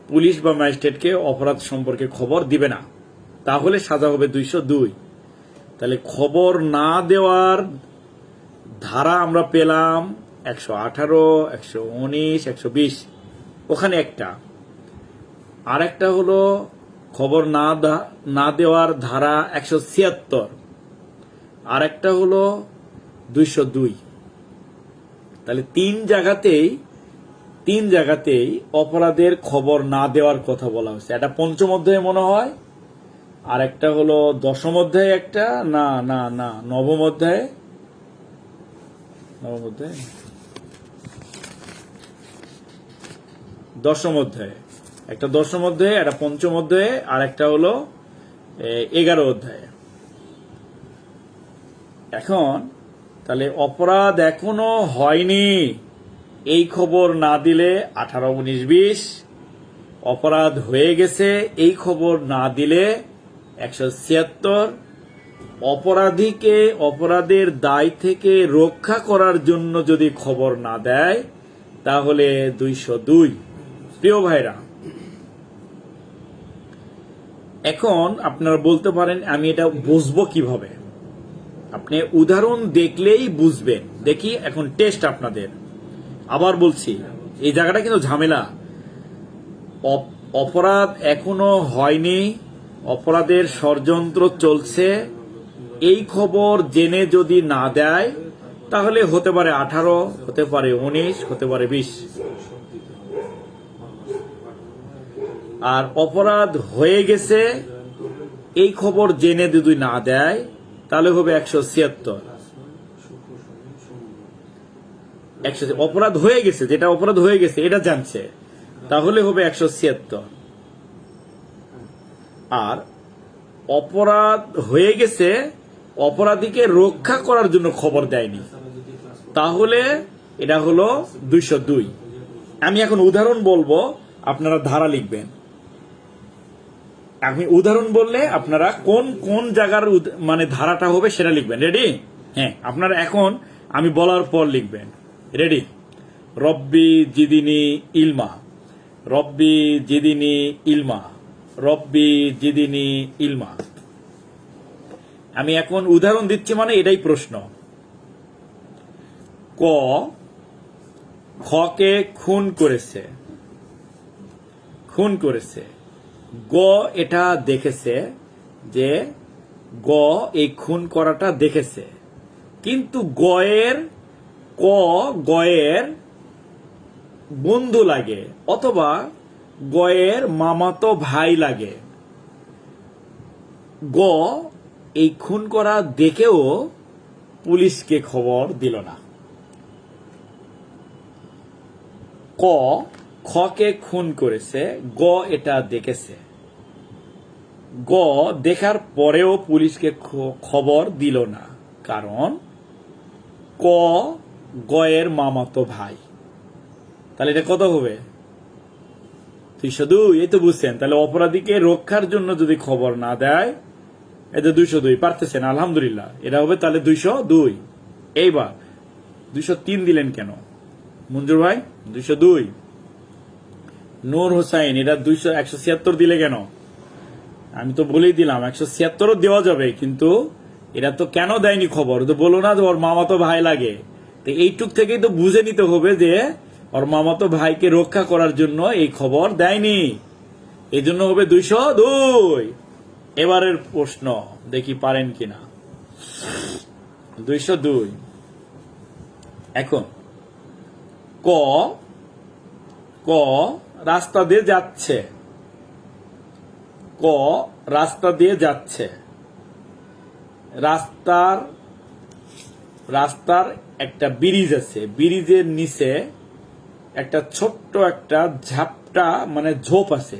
পুলিশ বা ম্যাজিস্ট্রেটকে অপরাধ সম্পর্কে খবর দিবে না, তাহলে সাজা হবে 202। তাহলে খবর না দেওয়ার ধারা আমরা পেলাম 118, 119, 120, ওখানে একটা। আর একটা হলো খবর না দেওয়ার ধারা 176, আর একটা হলো 202। তাহলে তিন জায়গাতেই অপরাধের খবর না দেওয়ার কথা বলা হয়েছে। এটা পঞ্চম অধ্যায়ে মনে হয়, আর একটা হলো দশম অধ্যায়ে, একটা না নবম অধ্যায়ে, দশম অধ্যায়ে, একটা দশম অধ্যায়ে, একটা পঞ্চম অধ্যায়ে, আর একটা হলো 11 অধ্যায়ে। এখন তাহলে অপরাধ এখনো হয়নি, এই খবর না দিলে 18, 19, 20। অপরাধ হয়ে গেছে, এই খবর না দিলে 176। অপরাধীকে অপরাধের দায় থেকে রক্ষা করার জন্য যদি খবর না দেয় তাহলে 202। প্রিয় ভাইরা, এখন আপনারা বলতে পারেন আমি এটা বুঝবো কিভাবে? আপনি উদাহরণ দেখলেই বুঝবেন। দেখি এখন টেস্ট আপনাদের। আবার বলছি, এই জায়গাটা কিন্তু ঝামেলা। অপরাধ এখনো হয়নি, অপরাধের ষড়যন্ত্র চলছে, এই খবর জেনে যদি না দেয় তাহলে হতে পারে 18, হতে পারে 19, হতে পারে 20। আর অপরাধ হয়ে গেছে, এই খবর জেনে যদি না দেয় তাহলে হবে 176। অপরাধ হয়ে গেছে, যেটা অপরাধ হয়ে গেছে এটা জানছে, তাহলে হবে 176। আর অপরাধ হয়ে গেছে, অপরাধীকে রক্ষা করার জন্য খবর দেয়নি, তাহলে এটা হলো 202। আমি এখন উদাহরণ বলবো, আপনারা ধারা লিখবেন। আমি উদাহরণ বললে আপনারা কোন কোন জায়গার মানে ধারাটা হবে সেটা লিখবেন। রেডি? হ্যাঁ, আপনারা এখন আমি বলার পর লিখবেন। রেডি? রব্বি জিদিনি ইলমা, রব্বি জিদিনি ইলমা, রব্বি জিদিনি ইলমা। আমি এখন উদাহরণ দিচ্ছি, মানে এটাই প্রশ্ন। ক খকে খুন করেছে, গ এটা দেখেছে, যে গ এই খুন করাটা দেখেছে, কিন্তু গয়ের বন্ধু লাগে অথবা গয়ের মামাতো ভাই লাগে। গ এই খুন করা দেখেও পুলিশকে খবর দিল না। ক খকে খুন করেছে, গ এটা দেখেছে, গ দেখার পরেও পুলিশকে খবর দিল না, কারণ ক গয়ের মামাতো ভাই। তাহলে এটা কত হবে? 202, এই তো বুঝছেন। তাহলে অপরাধীকে রক্ষার জন্য যদি খবর না দেয়, এই যে 202 পারতেছেন, আলহামদুলিল্লাহ। এটা হবে তাহলে 202। এইবার 203 দিলেন কেন মঞ্জুর ভাই? 202। নূর হোসাইন, এটা 176 দিলে কেন? আমি তো বলেই দিলাম 176ও দেওয়া যাবে, কিন্তু এরা তো কেন দেয়নি খবর? তো বলো না যে ওর মামাতো ভাই লাগে। তো এইটুক থেকেই তো বুঝে নিতে হবে যে ওর মামাতো ভাইকে রক্ষা করার জন্য এই খবর দেয়নি, এই জন্য হবে 202। এবারের প্রশ্ন দেখি পারেন কিনা। 202 এখন ক ক রাস্তা দিয়ে যাচ্ছে, ক রাস্তা দিয়ে যাচ্ছে, রাস্তার একটা ব্রিজ আছে, ব্রিজের নিচে একটা ছোট্ট একটা ঝাপটা মানে ঝোপ আছে,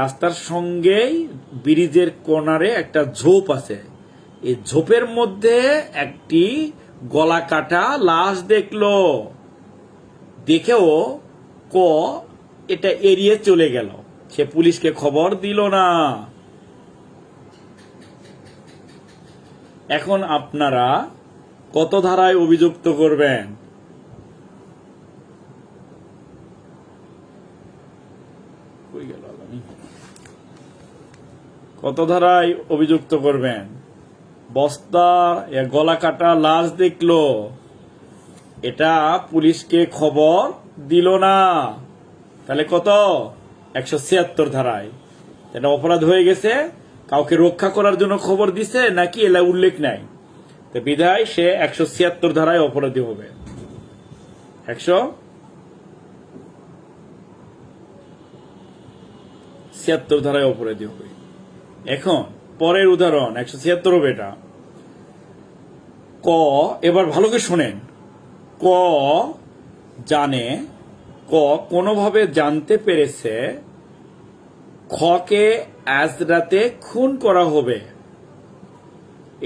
রাস্তার সঙ্গেই ব্রিজের কোনারে একটা ঝোপ আছে। এই ঝোপের মধ্যে একটি গলা কাটা লাশ দেখলো, দেখেও ক এটা এড়িয়ে চলে গেল, সে পুলিশকে খবর দিল না। এখন আপনারা কত ধারায় অভিযুক্ত করবেন? কত ধারায় অভিযুক্ত করবেন? বস্তার গলা কাটা লাশ দেখলো, এটা পুলিশকে খবর দিল না, তাহলে কত? 176 ধারায়। এটা অপরাধ হয়ে গেছে, কাউকে রক্ষা করার জন্য খবর দিছে নাকি এলা উল্লেখ নাই, তো বিধায় সে 176 ধারায় অপরাধী হবে। 176 ধারায় অপরাধী হবে। এখন পরের উদাহরণ 176 হবে এটা। ক, এবার ভালো করে শোনেন। ক জানে, ক কোনোভাবে জানতে পেরেছে খকে আজ রাতে খুন করা হবে,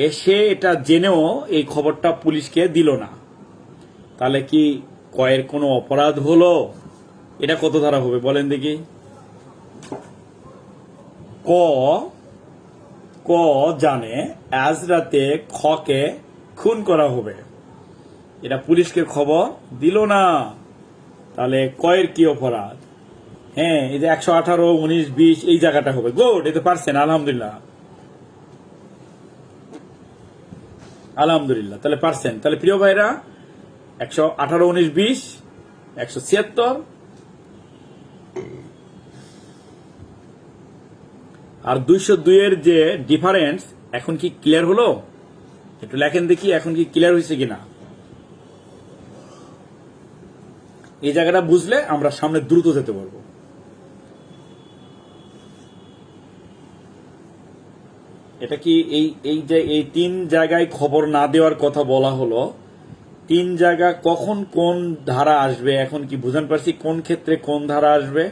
এসে এটা জেনেও এই খবরটা পুলিশকে দিল না, তাহলে কি কয়ের কোনো অপরাধ হলো? এটা কত ধারা হবে বলেন দেখি? ক ক জানে আজ রাতে খকে খুন করা হবে, এটা পুলিশকে খবর দিল না, তাহলে কয়ের কি অপরাধ? হ্যাঁ, এই যে 118, 19, 20 এই জায়গাটা হবে। গুড, এটা পারছেন, আলহামদুলিল্লাহ, আলহামদুলিল্লাহ, তাহলে পারছেন। তাহলে প্রিয় ভাইরা 118, 19, 20, 176 আর 202 এর যে ডিফারেন্স, এখন কি ক্লিয়ার হলো? একটু লেখেন দেখি এখন কি ক্লিয়ার হয়েছে কিনা। এই জায়গাটা বুঝলে আমরা সামনে দ্রুত যেতে পারবো। এটা কি এই যে এই 3 জায়গায় খবর না দেওয়ার কথা বলা হলো, 3 জায়গা কখন কোন ধারা আসবে, এখন কি বুঝান পারছি কোন ক্ষেত্রে কোন ধারা আসবে?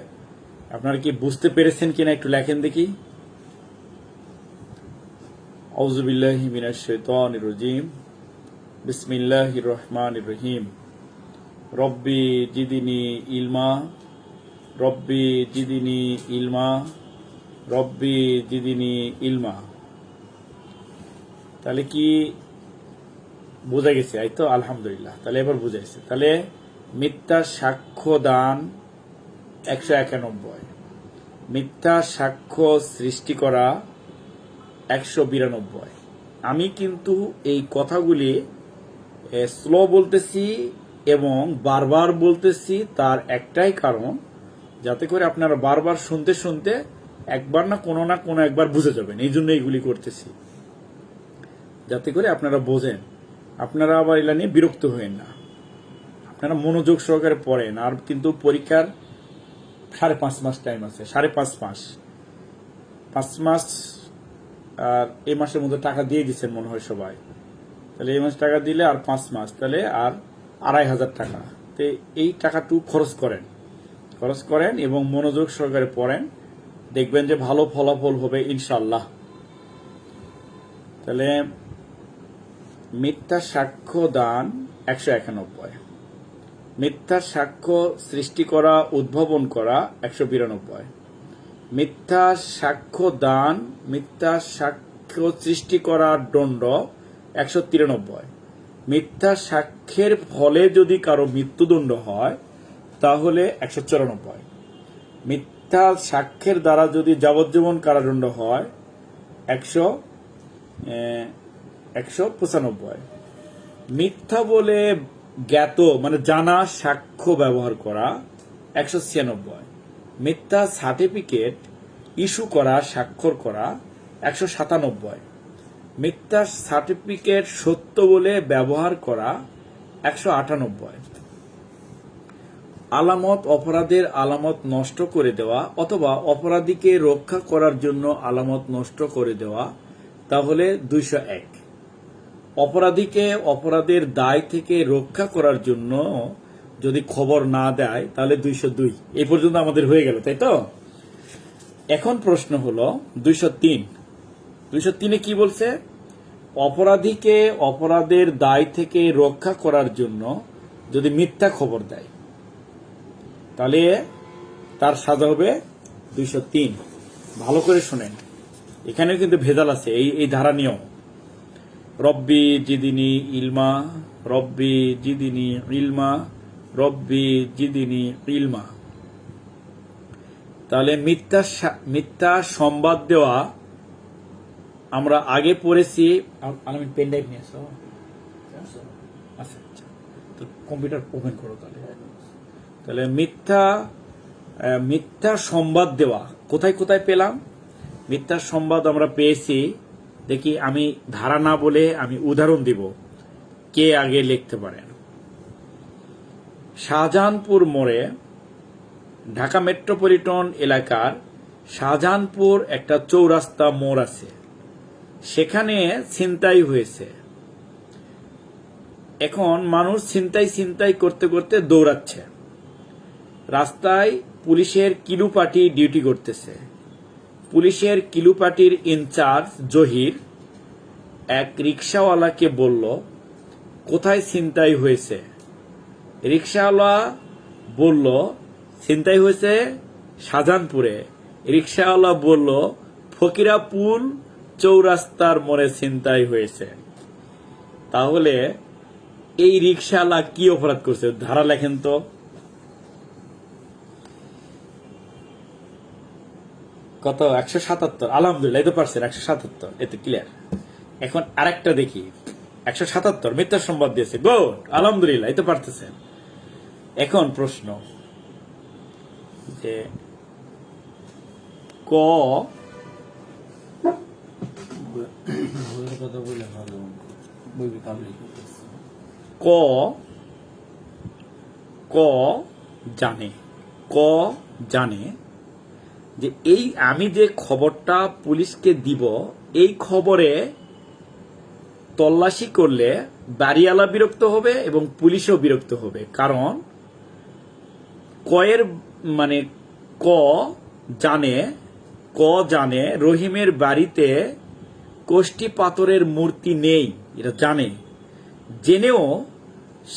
আপনারা কি বুঝতে পেরেছেন কিনা একটু লেখেন দেখি। আউযুবিল্লাহি মিনাশ শাইতানির রাজিম, বিসমিল্লাহির রহমানির রহিম। রব্বি জিদিনি ইলমা, রব্বি জিদিনি ইলমা, রব্বি জিদিনি ইলমা। তাহলে কি বোঝা গেছে? এই তো আলহামদুলিল্লাহ, তাহলে এবার বুঝাইছে। তাহলে মিথ্যা সাক্ষ্য দান 191, মিথ্যা সাক্ষ্য সৃষ্টি করা 192। আমি কিন্তু এই কথাগুলি স্লো বলতেছি এবং বারবার বলতেছি, তার একটাই কারণ, যাতে করে আপনারা বারবার শুনতে শুনতে একবার না কোনো একবার বুঝে যাবেন। এই জন্য এইগুলি করতেছি, যাতে করে আপনারা বোঝেন, আপনারা আবার এলা নিয়ে বিরক্ত হবেন না, আপনারা মনোযোগ সহকারে পড়েন। আর কিন্তু পরীক্ষার 5.5 মাস টাইম আছে, 5.5 মাস, 5 মাস। আর এই মাসের মধ্যে টাকা দিয়ে দিচ্ছেন মনে হয় সবাই, তাহলে এই মাসে টাকা দিলে আর 5 মাস, তাহলে আর 2,500 টাকা। তো এই টাকাটু খরচ করেন এবং মনোযোগ সহকারে পড়েন, দেখবেন যে ভালো ফলাফল হবে ইনশাল্লাহ। তাহলে মিথ্যা সাক্ষ্য দান 191, মিথ্যা সাক্ষ্য সৃষ্টি করা উদ্ভাবন করা 192, মিথ্যা সাক্ষ্য দান মিথ্যা সাক্ষ্য সৃষ্টি করা দণ্ড 193, মিথ্যা সাক্ষ্যের ফলে যদি কারো মৃত্যুদণ্ড হয় তাহলে 194, মিথ্যা সাক্ষ্যের দ্বারা যদি যাবজ্জীবন কারাদণ্ড হয় 195, মিথ্যা বলে জ্ঞাত মানে জানা সাক্ষ্য ব্যবহার করা 196, মিথ্যা সার্টিফিকেট ইস্যু করা স্বাক্ষর করা 197, মিথ্যা সার্টিফিকেট সত্য বলে ব্যবহার করা 198, আলামত অপরাধের আলামত নষ্ট করে দেওয়া অথবা অপরাধীকে রক্ষা করার জন্য আলামত নষ্ট করে দেওয়া তাহলে 201, অপরাধীকে অপরাধের দায় থেকে রক্ষা করার জন্য যদি খবর না দেয় তাহলে 202। এই পর্যন্ত আমাদের হয়ে গেল, তাই তো? এখন প্রশ্ন হলো 203 কি বলছে? অপরাধীকে অপরাধের দায় থেকে রক্ষা করার জন্য যদি মিথ্যা খবর দেয় তাহলে তার সাজা হবে 203। ভালো করে শুনেন, এখানেও কিন্তু ভেজাল আছে এই ধারা নিয়ম। রব্বি জিদিনী ইলমা, রব্বি জিদিনী ইলমা, রব্বি জিদিনী ইলমা। তাহলে মিথ্যা সংবাদ দেওয়া আমরা আগে পড়েছি। আমি পেন ড্রাইভ নিয়ে আসো। আচ্ছা আচ্ছা, তো কম্পিউটার ওপেন করো। তাহলে মিথ্যা সংবাদ দেওয়া কোথায় কোথায় পেলাম? মিথ্যা সংবাদ আমরা পেয়েছি, দেখি আমি ধারা না বলে আমি উদাহরণ দিব, কে আগে লিখতে পারেন। শাহজাহানপুর মোড়ে, ঢাকা মেট্রোপলিটন এলাকার শাহজাহানপুর একটা চৌরাস্তা মোড় আছে, সেখানে ছিনতাই হয়েছে। এখন মানুষ ছিনতাই করতে করতে দৌড়াচ্ছে। রাস্তায় পুলিশের কিলু পার্টি ডিউটি করতেছে। পুলিশের কিলু পার্টির ইনচার্জ জহির এক রিক্সাওয়ালাকে বলল, কোথায় ছিনতাই হয়েছে? রিক্সাওয়ালা বলল, ছিনতাই হয়েছে শাহজাহানপুরে। রিক্সাওয়ালা বলল, ফকিরাপুল চৌরাস্তার মোড়ে ছিনতাই হয়েছে। তাহলে এই রিক্সাওয়ালা কি অপরাধ করছে? ধারা লেখেন তো। কত? 177। আলহামদুলিল্লাহ, এই তো পারছেন, 177, এতে ক্লিয়ার। এখন আরেকটা দেখি, 177 মিথ্যা সংবাদ দিয়েছে। গুড, আলহামদুলিল্লাহ, এই তো পারতেছেন। এখন প্রশ্ন যে ক জানে যে এই আমি যে খবরটা পুলিশকে দিব, এই খবরে তল্লাশি করলে বাড়িওয়ালা বিরক্ত হবে এবং পুলিশও বিরক্ত হবে। কারণ ক জানে রহিমের বাড়িতে কোষ্ঠী পাথরের মূর্তি নেই, এটা জানে। জেনেও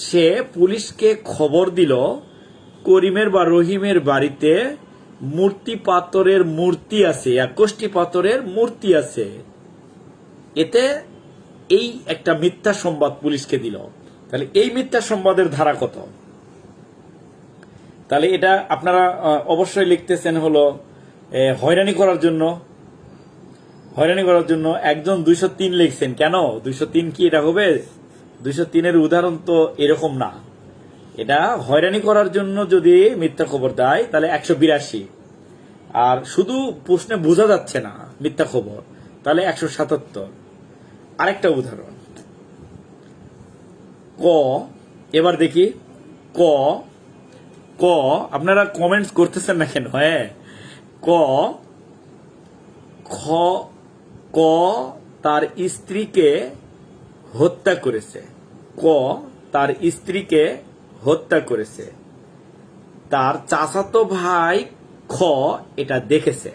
সে পুলিশকে খবর দিল করিমের বা রহিমের বাড়িতে মূর্তি পাথরের মূর্তি আছে, কোষ্ঠী পাথরের মূর্তি আছে। এতে এই একটা মিথ্যা সংবাদ পুলিশকে দিল। তাহলে এই মিথ্যা সংবাদের ধারা কত? তাহলে এটা আপনারা অবশ্যই লিখতেছেন হলো হয়রানি করার জন্য। একজন 203 লিখছেন, কেন 203 কি এটা হবে? 203-এর উদাহরণ তো এরকম না। এটা হয়রানি করার জন্য যদি মিথ্যা খবর দেয় তাহলে 182, আর শুধু প্রশ্নে বোঝা যাচ্ছে না মিথ্যা খবর, তাহলে 177। আরেকটা উদাহরণ ক, এবার দেখি ক আপনারা কমেন্টস করতেছেন না কেন? হ্যাঁ, ক তার স্ত্রীকে হত্যা করেছে। তার স্ত্রীকে হত্যা করেছে। তার চাচাতো ভাই খ এটা দেখেছে।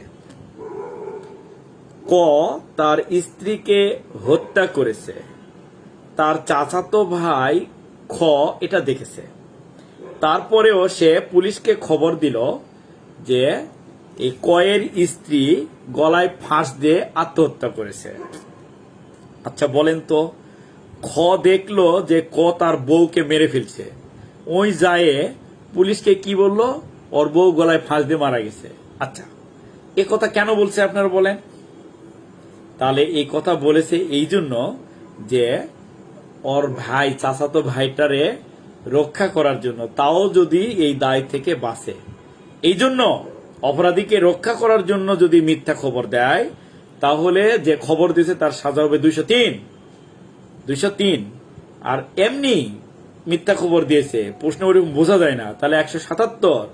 তার স্ত্রীকে হত্যা করেছে, তার চাচাতো ভাই খ এটা দেখেছে। তারপরেও সে পুলিশকে খবর দিল যে এই কয়ের স্ত্রী গলায় ফাঁস দিয়ে আত্মহত্যা করেছে। আচ্ছা বলেন তো, খ দেখলো যে ক তার বউকে মেরে ফেলছে, ওই যায় পুলিশকে কি বললো, ওর বউ গলায় ফাঁস দিয়ে মারা গেছে। আচ্ছা এ কথা কেন বলছে আপনারা বলেন? তাহলে এই কথা বলেছে এই জন্য যে ওর ভাই, চাচাতো ভাইটারে রক্ষা করার জন্য, তাও যদি এই দায় থেকে বাঁচে। এই জন্য অপরাধীকে রক্ষা করার জন্য যদি মিথ্যা খবর দেয়, তাহলে যে খবর দিয়েছে তার সাজা হবে 203। আর এমনি মিথ্যা খবর দিয়েছে, প্রশ্ন ওরকম বোঝা যায় না, তাহলে 177।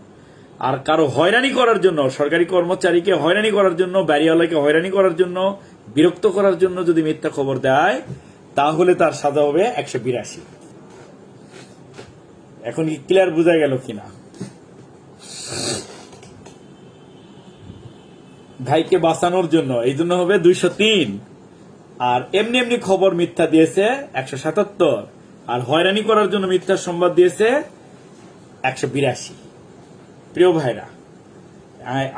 আর কারো হয়রানি করার জন্য, সরকারি কর্মচারীকে হয়রানি করার জন্য, বাড়িওয়ালাকে হয়রানি করার জন্য, বিরক্ত করার জন্য যদি মিথ্যা খবর দেয়, তাহলে তার সাজা হবে 182। এখন কি ক্লিয়ার বোঝা গেল কিনা? ভাইকে বাঁচানোর জন্য এই জন্য হবে 203। আর এমনি এমনি খবর মিথ্যা দিয়েছে 177। আর হয়রানি করার জন্য মিথ্যা সংবাদ দিয়েছে 182। প্রিয় ভাইরা,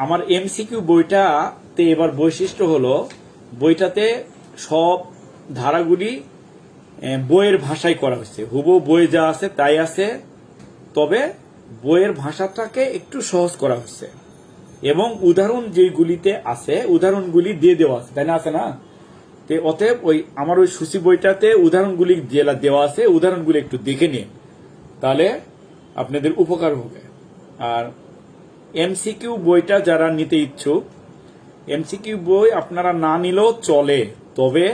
আমার এমসিকিউ বইটাতে এবার বৈশিষ্ট্য হলো, বইটাতে সব ধারাগুলি বইয়ের ভাষায় করা হয়েছে, হুবহু বই যা আছে তাই আছে, তবে বইয়ের ভাষাটাকে একটু সহজ করা হয়েছে এবং উদাহরণ যেগুলিতে আছে উদাহরণগুলি দিয়ে দেওয়া আছে, তাই না? আছে না? অতএব আমার ওই সূচি বইটাতে উদাহরণগুলি দেওয়া আছে, উদাহরণগুলি একটু দেখে নিন, তাহলে আপনাদের উপকার হবে। আর এমসিকিউ বইটা যারা নিতে ইচ্ছুক, এমসিকিউ বই আপনারা না নিলেও চলে, তবে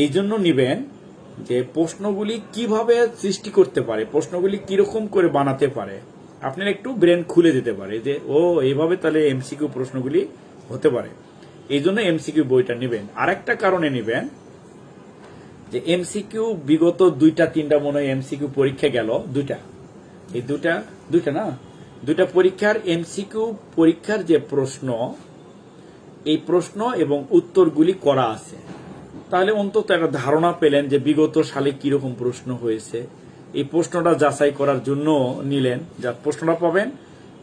এই জন্য নিবেন যে প্রশ্নগুলি কিভাবে সৃষ্টি করতে পারে, প্রশ্নগুলি কিরকম করে বানাতে পারে, আপনার একটু ব্রেন খুলে দিতে পারে যে ও এইভাবে তাহলে এমসিকিউ প্রশ্নগুলি হতে পারে। এই জন্য এমসিকিউ বইটা নেবেন। আরেকটা কারণে নেবেন যে এমসিকিউ বিগত 2-3টা মনে হয় এমসিকিউ পরীক্ষা গেল, দুইটা পরীক্ষার এমসিকিউ পরীক্ষার যে প্রশ্ন, এই প্রশ্ন এবং উত্তরগুলি করা আছে, তাহলে অন্তত একটা ধারণা পেলেন যে বিগত সালে কিরকম প্রশ্ন হয়েছে। এই প্রশ্নটা যাচাই করার জন্য নিলেন, যা প্রশ্নটা পাবেন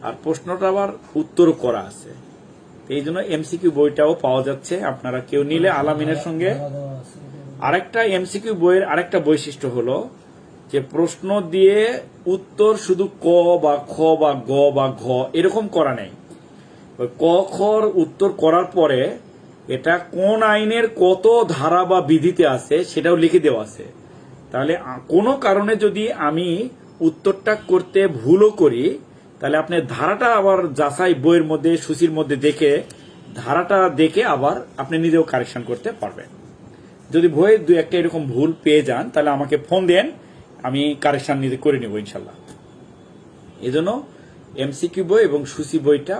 আর প্রশ্নটা আবার উত্তর করা আছে। এই জন্য এমসিকিউ বইটাও পাওয়া যাচ্ছে, আপনারা কেউ নিলে আলামিনের সঙ্গে। আরেকটা এমসিকিউ বইয়ের আরেকটা বৈশিষ্ট্য হলো যে প্রশ্ন দিয়ে উত্তর শুধু ক বা খ বা গ বা ঘ এরকম করা নেই। ক খর উত্তর করার পরে এটা কোন আইনের কত ধারা বা বিধিতে আছে সেটাও লিখে দেওয়া আছে। তাহলে কোনো কারণে যদি আমি উত্তরটা করতে ভুলও করি, তাহলে আপনি ধারাটা আবার যাচাই বইয়ের মধ্যে, সূচির মধ্যে দেখে, ধারাটা দেখে আবার আপনি নিজেও কারেকশন করতে পারবেন। যদি বইয়ে 2-1টা এরকম ভুল পেয়ে যান, তাহলে আমাকে ফোন দেন, আমি কারেকশন নিজে করে নেব ইনশাল্লাহ। এই জন্য এমসিকিউ বই এবং সূচি বইটা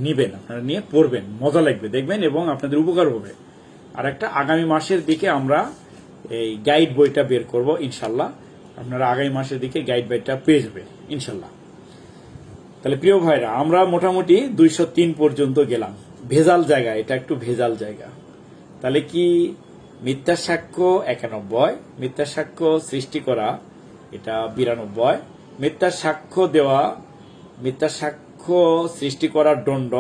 নিবেন, আপনারা নিয়ে পড়বেন, মজা লাগবে, দেখবেন এবং আপনাদের উপকার হবে। আর একটা আগামী মাসের দিকে আমরা এই গাইড বইটা বের করব ইনশাল্লাহ, আপনারা আগামী মাসের দিকে গাইড বইটা পেয়ে যাবেন ইনশাল্লাহ। তাহলে প্রিয় ভাইরা, আমরা মোটামুটি 203 পর্যন্ত গেলাম। ভেজাল জায়গা, এটা একটু ভেজাল জায়গা। তাহলে কি মিথ্যা সাক্ষ্য 91, মিথ্যা সাক্ষ্য সৃষ্টি করা এটা 92, মিথ্যা সাক্ষ্য দেওয়া, মিথ্যা সাক্ষ্য সৃষ্টি করার দণ্ড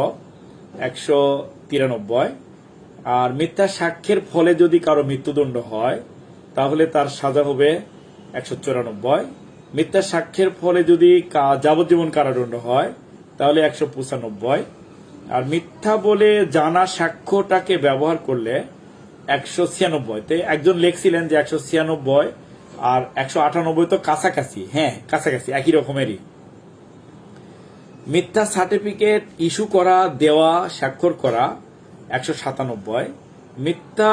193, আর মিথ্যা সাক্ষ্যের ফলে যদি কারো মৃত্যুদণ্ড হয় তাহলে তার সাজা হবে 194, মিথ্যা সাক্ষ্যের ফলে যদি যাবজ্জীবন কারাদণ্ড হয় তাহলে 195, আর মিথ্যা বলে জানা সাক্ষ্যটাকে ব্যবহার করলে 196। তো একজন লেখছিলেন যে 196 আর 198 তো কাছাকাছি, হ্যাঁ কাছাকাছি একই রকমেরই। মিথ্যা সার্টিফিকেট ইস্যু করা, দেওয়া, স্বাক্ষর করা 197, মিথ্যা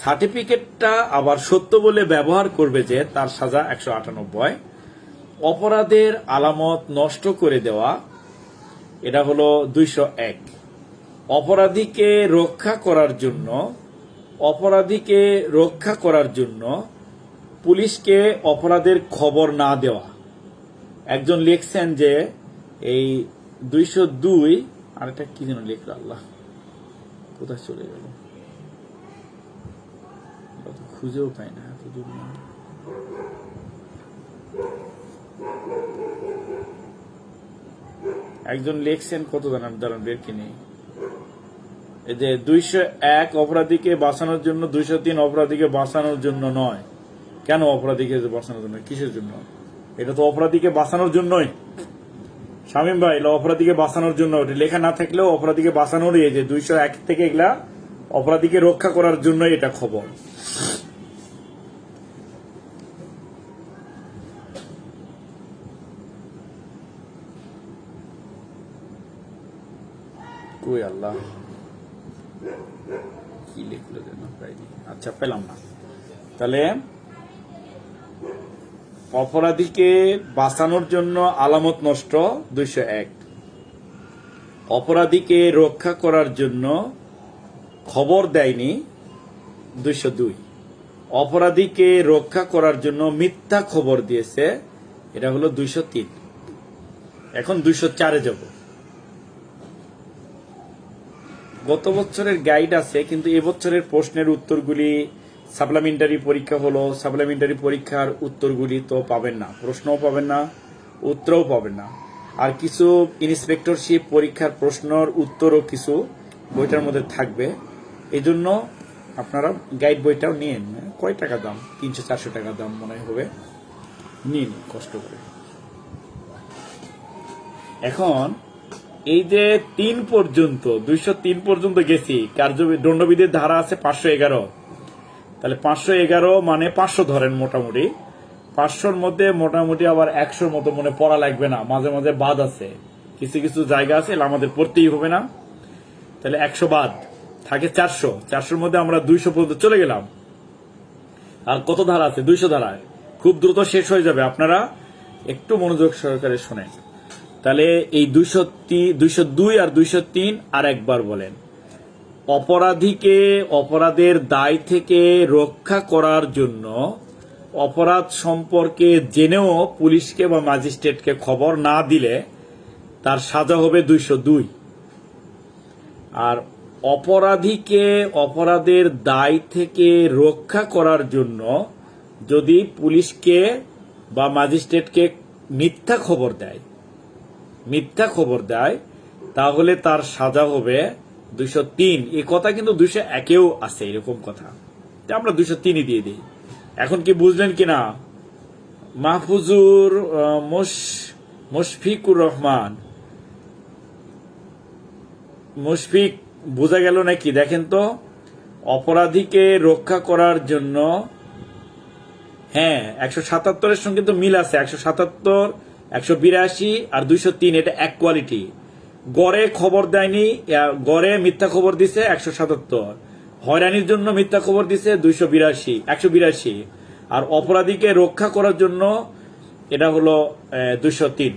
সার্টিফিকেটটা আবার সত্য বলে ব্যবহার করবে যে তার সাজা 198, অপরাধের আলামত নষ্ট করে দেওয়া এটা হলো 201, অপরাধীকে রক্ষা করার জন্য পুলিশকে অপরাধের খবর না দেওয়া। একজন লিখছেন যে এই 202, আর এটা কি যেন লিখল, আল্লাহ কোথায় চলে গেল, খুঁজেও পাই না। একজন লিখছেন কত দাঁড়ান বের কি নেই। এই যে 201 অপরাধীকে বাঁচানোর জন্য, 203 অপরাধীকে বাঁচানোর জন্য নয়। কেন অপরাধীকে বাঁচানোর জন্য, কিসের জন্য? এটা তো অপরাধীকে বাঁচানোর জন্যই শামীম ভাই, এটা অপরাধীকে বাঁচানোর জন্য। লেখা না থাকলেও অপরাধীকে বাঁচানোরই, এই যে 201 থেকে এগুলা অপরাধীকে রক্ষা করার জন্যই এটা খবর। কই আল্লাহ, কি লিখলো যেন পাইনি। আচ্ছা, পেলাম না। তাহলে অপরাধীকে বাঁচানোর জন্য আলামত নষ্ট 201, অপরাধীকে রক্ষা করার জন্য খবর দেয়নি 202, অপরাধীকে রক্ষা করার জন্য মিথ্যা খবর দিয়েছে, এটা হলো 203। এখন 204-এ যাব। গত বছরের গাইড আছে, কিন্তু এবছরের প্রশ্নের উত্তরগুলি সাপ্লিমেন্টারি পরীক্ষা হলো, সাপ্লিমেন্টারি পরীক্ষার উত্তরগুলি তো পাবেন না, প্রশ্নও পাবেন না, উত্তরও পাবেন না। আর কিছু ইন্সপেক্টরশিপ পরীক্ষার প্রশ্নের উত্তরও কিছু বইটার মধ্যে থাকবে। এই জন্য আপনারা গাইড বইটাও নিন। কয় টাকা দাম? 300-400 টাকা দাম মনে হবে। নিন কষ্ট করে। এখন এই যে 3 পর্যন্ত, 203 পর্যন্ত গেছি, দণ্ডবিধির ধারা আছে 511। তাহলে 511 মানে 500 ধরেন মোটামুটি। 500-র মধ্যে মোটামুটি আবার 100-র মতো মনে পড়া লাগবে না, মাঝে মাঝে বাদ আছে, কিছু কিছু জায়গা আছে আমাদের পড়তেই হবে না। তাহলে 100 বাদ থাকে 400। 400-র মধ্যে আমরা 200 পর্যন্ত চলে গেলাম। আর কত ধারা আছে? 200 ধারায়। খুব দ্রুত শেষ হয়ে যাবে, আপনারা একটু মনোযোগ সহকারে শোনেন। তাহলে এই 202 আর 203 আর একবার বলেন। অপরাধীকে অপরাধের দায় থেকে রক্ষা করার জন্য অপরাধ সম্পর্কে জেনেও পুলিশকে বা ম্যাজিস্ট্রেটকে খবর না দিলে তার সাজা হবে 202। আর অপরাধীকে অপরাধের দায় থেকে রক্ষা করার জন্য যদি পুলিশকে বা ম্যাজিস্ট্রেটকে মিথ্যা খবর দেয় তাহলে তার সাজা হবে 203। এই কথা কিন্তু 201-এও আছে, এরকম কথা। আমরা 203-ই দিয়ে দিই। এখন কি বুঝলেন কিনা? মাহফুজুর মুশফিকুর রহমান, মুশফিক, বোঝা গেল নাকি? দেখেন তো, অপরাধীকে রক্ষা করার জন্য, হ্যাঁ 177-এর সঙ্গে তো মিল আছে। 177, 182 আর 203 এটা এক কোয়ালিটি। গড়ে খবর দেয়নি, গড়ে মিথ্যা খবর দিছে 177, হয়রানির জন্য মিথ্যা খবর দিছে 182। আর অপরাধীকে রক্ষা করার জন্য এটা হলো 203।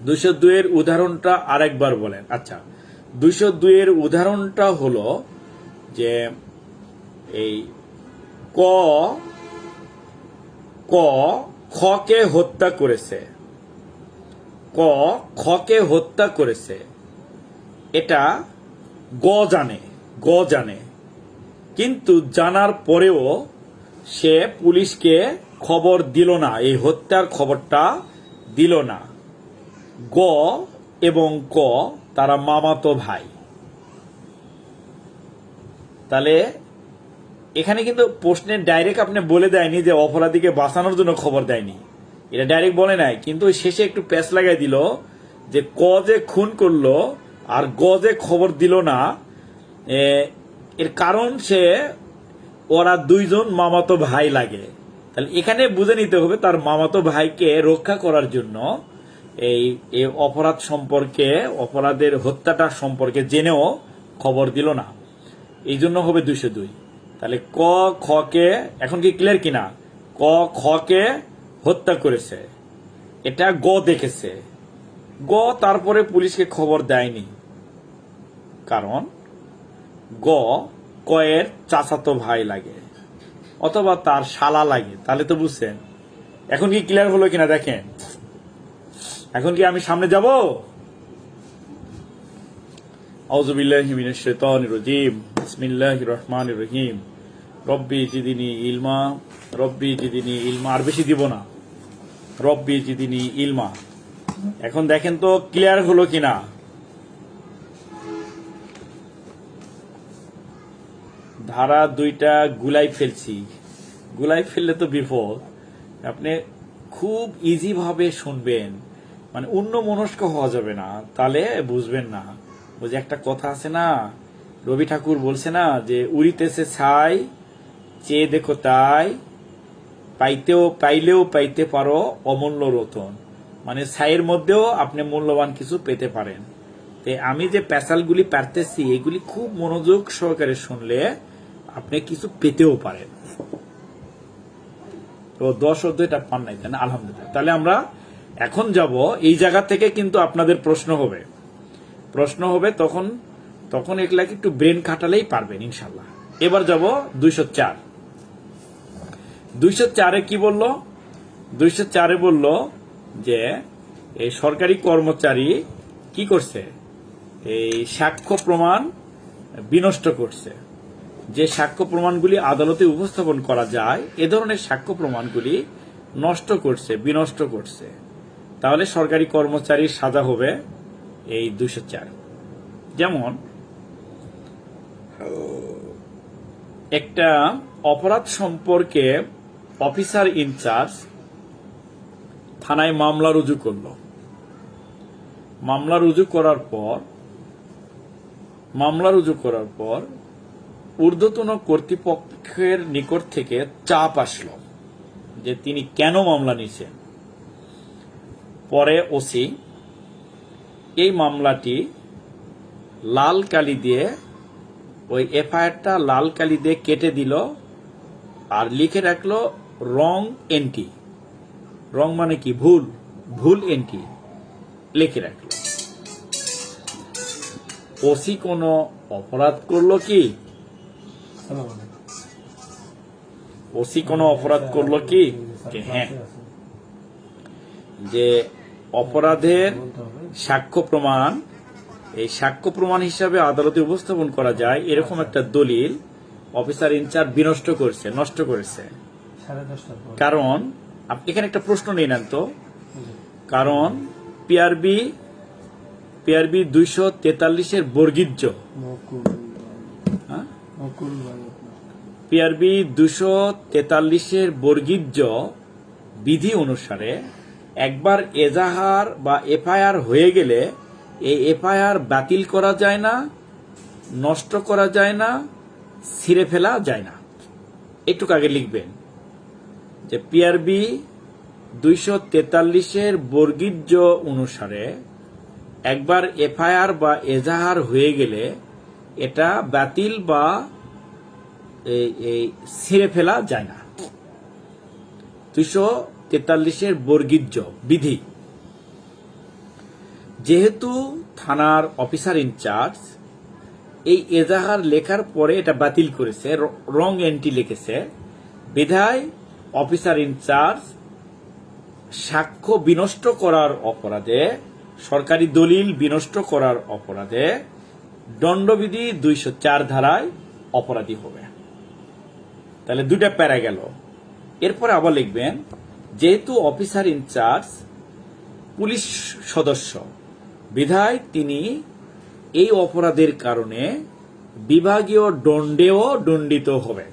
202-এর উদাহরণটা আরেকবার বলেন। আচ্ছা, 202-এর উদাহরণটা হলো যে এই ক খকে হত্যা করেছে, খকে হত্যা করেছে, এটা গ জানে, কিন্তু জানার পরেও সে পুলিশকে খবর দিল না, এই হত্যার খবরটা দিল না। গ এবং ক তারা মামাতো ভাই। তাহলে এখানে কিন্তু প্রশ্নের ডাইরেক্ট আপনি বলে দেয়নি যে অপরাধীকে বাঁচানোর জন্য খবর দেয়নি, এটা ডাইরেক্ট বলে নাই, কিন্তু শেষে একটু প্যাচ লাগাই দিল যে ক যে খুন করলো আর গ যে খবর দিল না, এর কারণ সে ওরা দুইজন মামাতো ভাই লাগে। তাহলে এখানে বুঝে নিতে হবে তার মামাতো ভাইকে রক্ষা করার জন্য এই অপরাধ সম্পর্কে, অপরাধের হত্যাটা সম্পর্কে জেনেও খবর দিল না, এই জন্য হবে 202। তাহলে ক খকে, এখন কি ক্লিয়ার কিনা? ক খকে হত্যা করেছে, এটা গ দেখেছে। গ তারপরে পুলিশকে খবর দেয়নি, কারণ গ কয়ের চাচাতো ভাই লাগে অথবা তার শালা লাগে। তাহলে তো বুঝছেন। এখন কি ক্লিয়ার হলো কিনা দেখেন। এখন কি আমি সামনে যাব? আউযুবিল্লাহি মিনাশ শাইতানির রাজীম, বিসমিল্লাহির রহমানির রহিম, রব্বি জিদিনি ইলমা, রব্বি জিদিনি ইলমা। আর বেশি দিব না, রব্বি জিদিনি ইলমা। এখন দেখেন তো ক্লিয়ার হলো কিনা। ধারা 2টা গুলাই ফেলছি, গুলাই ফেললে তো বিপদ। আপনি খুব ইজি ভাবে শুনবেন, মানে অন্য মনস্ক হওয়া যাবে না, তাহলে বুঝবেন না। ওই যে একটা কথা আছে না, রবি ঠাকুর বলছে না যে উড়িতেছে ছাই, চেয়ে দেখো তাই, পাইলেও পাইতে পারো অমূল্য রতন। মানে ছাইয়ের মধ্যেও আপনি মূল্যবান কিছু পেতে পারেন। আমি যে প্যাসালগুলি পারতেছি এগুলি খুব মনোযোগ সহকারে শুনলে আপনি কিছু পেতেও পারেন। তো 10 অধ্যায়টা পান নাই, তাই না? আলহামদুলিল্লাহ। তাহলে আমরা এখন যাব এই জায়গা থেকে, কিন্তু আপনাদের প্রশ্ন হবে তখন এগুলাকে একটু ব্রেন খাটালেই পারবেন ইনশাল্লাহ। এবার যাব 204। 204-এ কি বললো? 204-এ বলল যে এই সরকারি কর্মচারী কি করছে, এই সাক্ষ্য প্রমাণ বিনষ্ট করছে। যে সাক্ষ্য প্রমাণগুলি আদালতে উপস্থাপন করা যায় এ ধরনের সাক্ষ্য প্রমাণগুলি বিনষ্ট করছে। তাহলে সরকারি কর্মচারীর সাজা হবে এই 204। যেমন একটা অপরাধ সম্পর্কে অফিসার ইনচার্জ থানায় মামলা রুজু করল। মামলা রুজু করার পর ঊর্ধ্বতন কর্তৃপক্ষের নিকট থেকে চাপ আসলো যে তিনি কেন মামলা নিছেন। পরে ওসি এই মামলাটি লাল কালি দিয়ে, ওই এফআইআরটা লাল কালি দিয়ে কেটে দিল আর লিখে রাখলো রং এন্ট্রি। রং মানে কি? ভুল এন্ট্রি লিখে রাখলো। ওসি কোনো অপরাধ করলো কি? ওসি কোনো অপরাধ করলো কি? হ্যাঁ, যে অপরাধের সাক্ষ্য প্রমাণ, এই সাক্ষ্য প্রমাণ হিসাবে আদালতে উপস্থাপন করা যায় এরকম একটা দলিল অফিসার ইনচার্জ নষ্ট করেছে। কারণ আপনি এখানে একটা প্রশ্ন নিয়ে নেন তো, কারণ পিআরবি 243-এর বর্গীর্য, পিআরবি 243-এর বর্গীর্য বিধি অনুসারে একবার এজাহার বা এফআইআর হয়ে গেলে এই এফআইআর বাতিল করা যায় না, নষ্ট করা যায় না, ছিঁড়ে ফেলা যায় না। একটু আগে লিখবেন যে পিআরবি 243-এর বর্গীর্য অনুসারে একবার এফআইআর বা এজাহার হয়ে গেলে এটা বাতিল বা ছিঁড়ে ফেলা যায় না। 243-এর বর্গীর্য বিধি। যেহেতু থানার অফিসার ইনচার্জ এই এজাহার লেখার পরে এটা বাতিল করেছে, রং এন্ট্রি লিখেছে, বিধায় অফিসার ইনচার্জ সাক্ষ্য বিনষ্ট করার অপরাধে, সরকারি দলিল বিনষ্ট করার অপরাধে দণ্ডবিধি 204 ধারায় অপরাধী হবে। তাহলে 2টা প্যারা গেল। এরপরে আবার লিখবেন যেহেতু অফিসার ইনচার্জ পুলিশ সদস্য বিধায় তিনি এই অপরাধের কারণে বিভাগীয় দণ্ডেও দণ্ডিত হবে।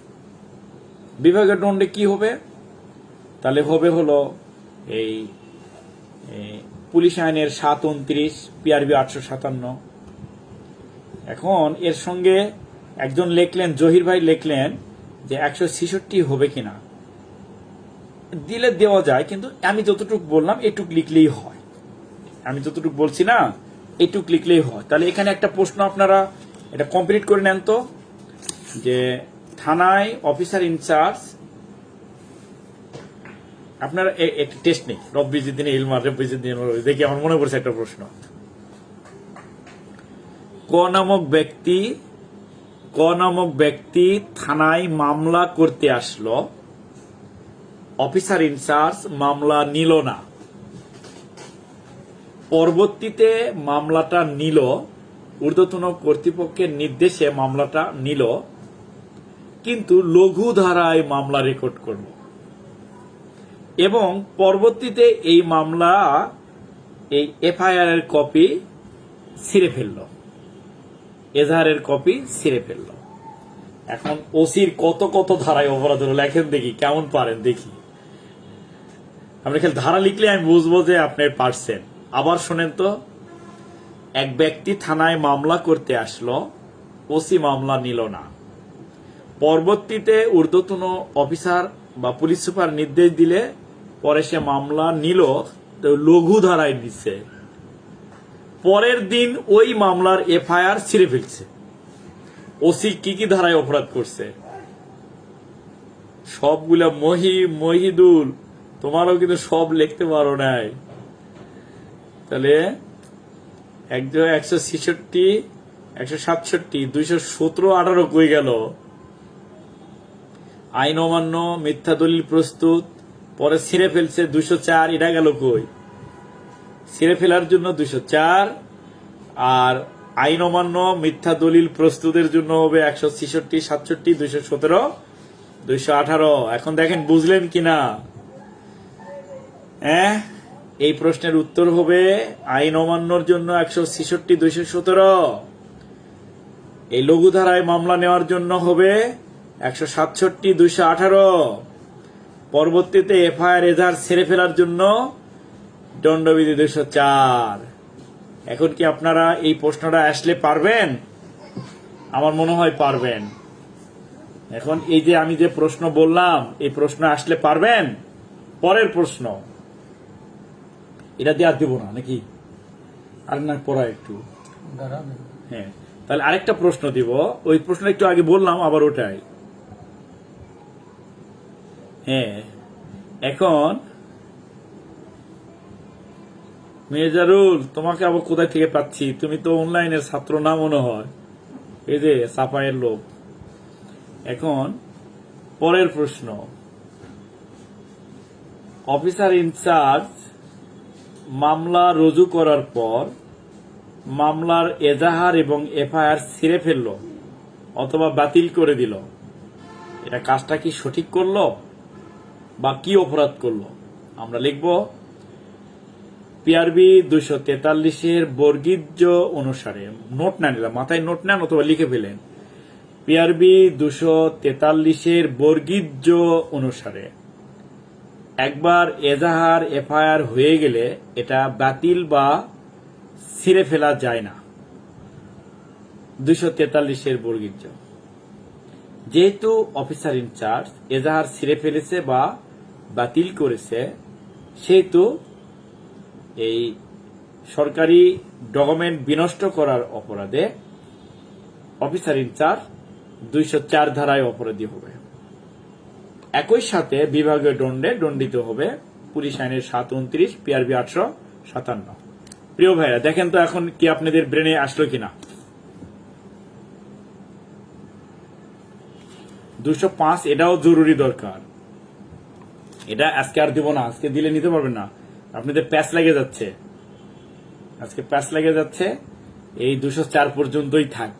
বিভাগীয় দণ্ডে কি হবে? তাহলে হলো এই পুলিশ আইনের 729, পিআরবি 857। এখন এর সঙ্গে একজন লিখলেন, জহির ভাই লিখলেন যে 166 হবে কিনা, দিলে দেওয়া যায়, কিন্তু আমি যতটুকু বললাম এটুক লিখলেই হয়। আমি যতটুকু বলছি না এটুক লিখলেই হয়। তাহলে এখানে একটা প্রশ্ন আপনারা এটা কমপ্লিট করে নেন তো, যে থানায় অফিসার ইনচার্জ, আপনারা একটা টেস্ট নেই, রব্বিজিদ্দিন ইলমা, রব্বিজিদ্দিন দেখি আমার মনে পড়ছে একটা প্রশ্ন। ক নামক ব্যক্তি থানায় মামলা করতে আসলো, অফিসার ইনচার্জ মামলা নিল না, পরবর্তীতে মামলাটা নিল, ঊর্ধ্বতন কর্তৃপক্ষের নির্দেশে মামলাটা নিল, কিন্তু লঘু ধারায় মামলা রেকর্ড করল। এবং পরবর্তীতে এই মামলা এই এফআইআর এর কপি ছিঁড়ে ফেলল, এজাহারের কপি ছিঁড়ে ফেলল। এখন ওসির কত কত ধারায় অপরাধ হলো লেখেন দেখি, কেমন পারেন দেখি। আপনি খালি ধারা লিখলে আমি বুঝবো যে আপনি পারছেন। আবার শোনেন তো, এক ব্যক্তি থানায় মামলা করতে আসলো, ওসি মামলা নিল না। পরবর্তীতে ঊর্ধ্বতন অফিসার বা পুলিশ সুপার নির্দেশ দিলে পরে সে মামলা নিল, তো লঘু ধারায় নিচ্ছে। পরের দিন ওই মামলার এফআইআর ছিঁড়ে ফেলছে। ওসি কি কি ধারায় অপরাধ করছে সবগুলা মহিদুল তোমারও কিন্তু সব লিখতে পারো নাই। তাহলে 166, 167, 217, 18 কই গেল? আইন অমান্য, মিথ্যা দলিল প্রস্তুত, পরে ছিঁড়ে ফেলছে 204, এটা গেল কই? ছিঁড়ে ফেলার জন্য 204, আর আইন অমান্য মিথ্যা দলিল প্রস্তুতের জন্য হবে 166, 67, 217, 218। এখন দেখেন বুঝলেন কিনা? এই প্রশ্নের উত্তর হবে আইন অমান্যর জন্য 166, 217। এই লঘু ধারায় মামলা নেওয়ার জন্য হবে 167, 218। পরবর্তীতে এফআইআর এজাহার ছেড়ে ফেলার জন্য দণ্ডবিধি 204। এখন কি আপনারা এই প্রশ্নটা আসলে পারবেন? আমার মনে হয় পারবেন। এখন এই যে আমি যে প্রশ্ন বললাম, এই প্রশ্ন আসলে পারবেন? পরের প্রশ্ন, এটা দিয়ে আর দেবো না নাকি? আর না পড়া একটু দাঁড়াবেন। হ্যাঁ, তাহলে আরেকটা প্রশ্ন দিব। ওই প্রশ্ন একটু আগে বললাম, আবার ওটাই। হ্যাঁ, এখন মেজারুল, তোমাকে আবার কোথায় থেকে পাচ্ছি? তুমি তো অনলাইনের ছাত্র না মনে হয়, এই যে সাফাইয়ের লোক। এখন পরের প্রশ্ন, অফিসার ইনচার্জ মামলা রুজু করার পর মামলার এজাহার এবং এফআইআর ছিঁড়ে ফেলল অথবা বাতিল করে দিল, এটা কাজটা কি সঠিক করলো বা কি অপরাধ করলো? আমরা লিখব পিআরবি 243 বর্গীজ অনুসারে। নোট নেন, মাথায় নোট নেন অথবা লিখে ফেলেন। পিআরবি 243 বর্গীজ অনুসারে একবার এজাহার এফআইআর হয়ে গেলে এটা বাতিল বা ছিঁড়ে ফেলা যায় না। 243 বর্গীজ। যেহেতু অফিসার ইনচার্জ এজাহার ছিঁড়ে ফেলেছে বা বাতিল করেছে, সেহেতু এই সরকারি ডকুমেন্ট বিনষ্ট করার অপরাধে অফিসার ইনচার্জ 204 ধারায় অপরাধী হবে। একই সাথে বিভাগীয় দণ্ডে দণ্ডিত হবে পুলিশ আইনের 729, পিআরবি 857। প্রিয় ভাইরা, দেখেন তো এখন কি আপনাদের ব্রেনে আসলো কিনা? 205 এটাও জরুরি দরকার। এটা আজকে আর দিব না, আজকে দিলে নিতে পারবেন না, আপনাদের প্যাচ লেগে যাচ্ছে। আজকে প্যাচ লেগে যাচ্ছে, এই 204 পর্যন্তই থাক,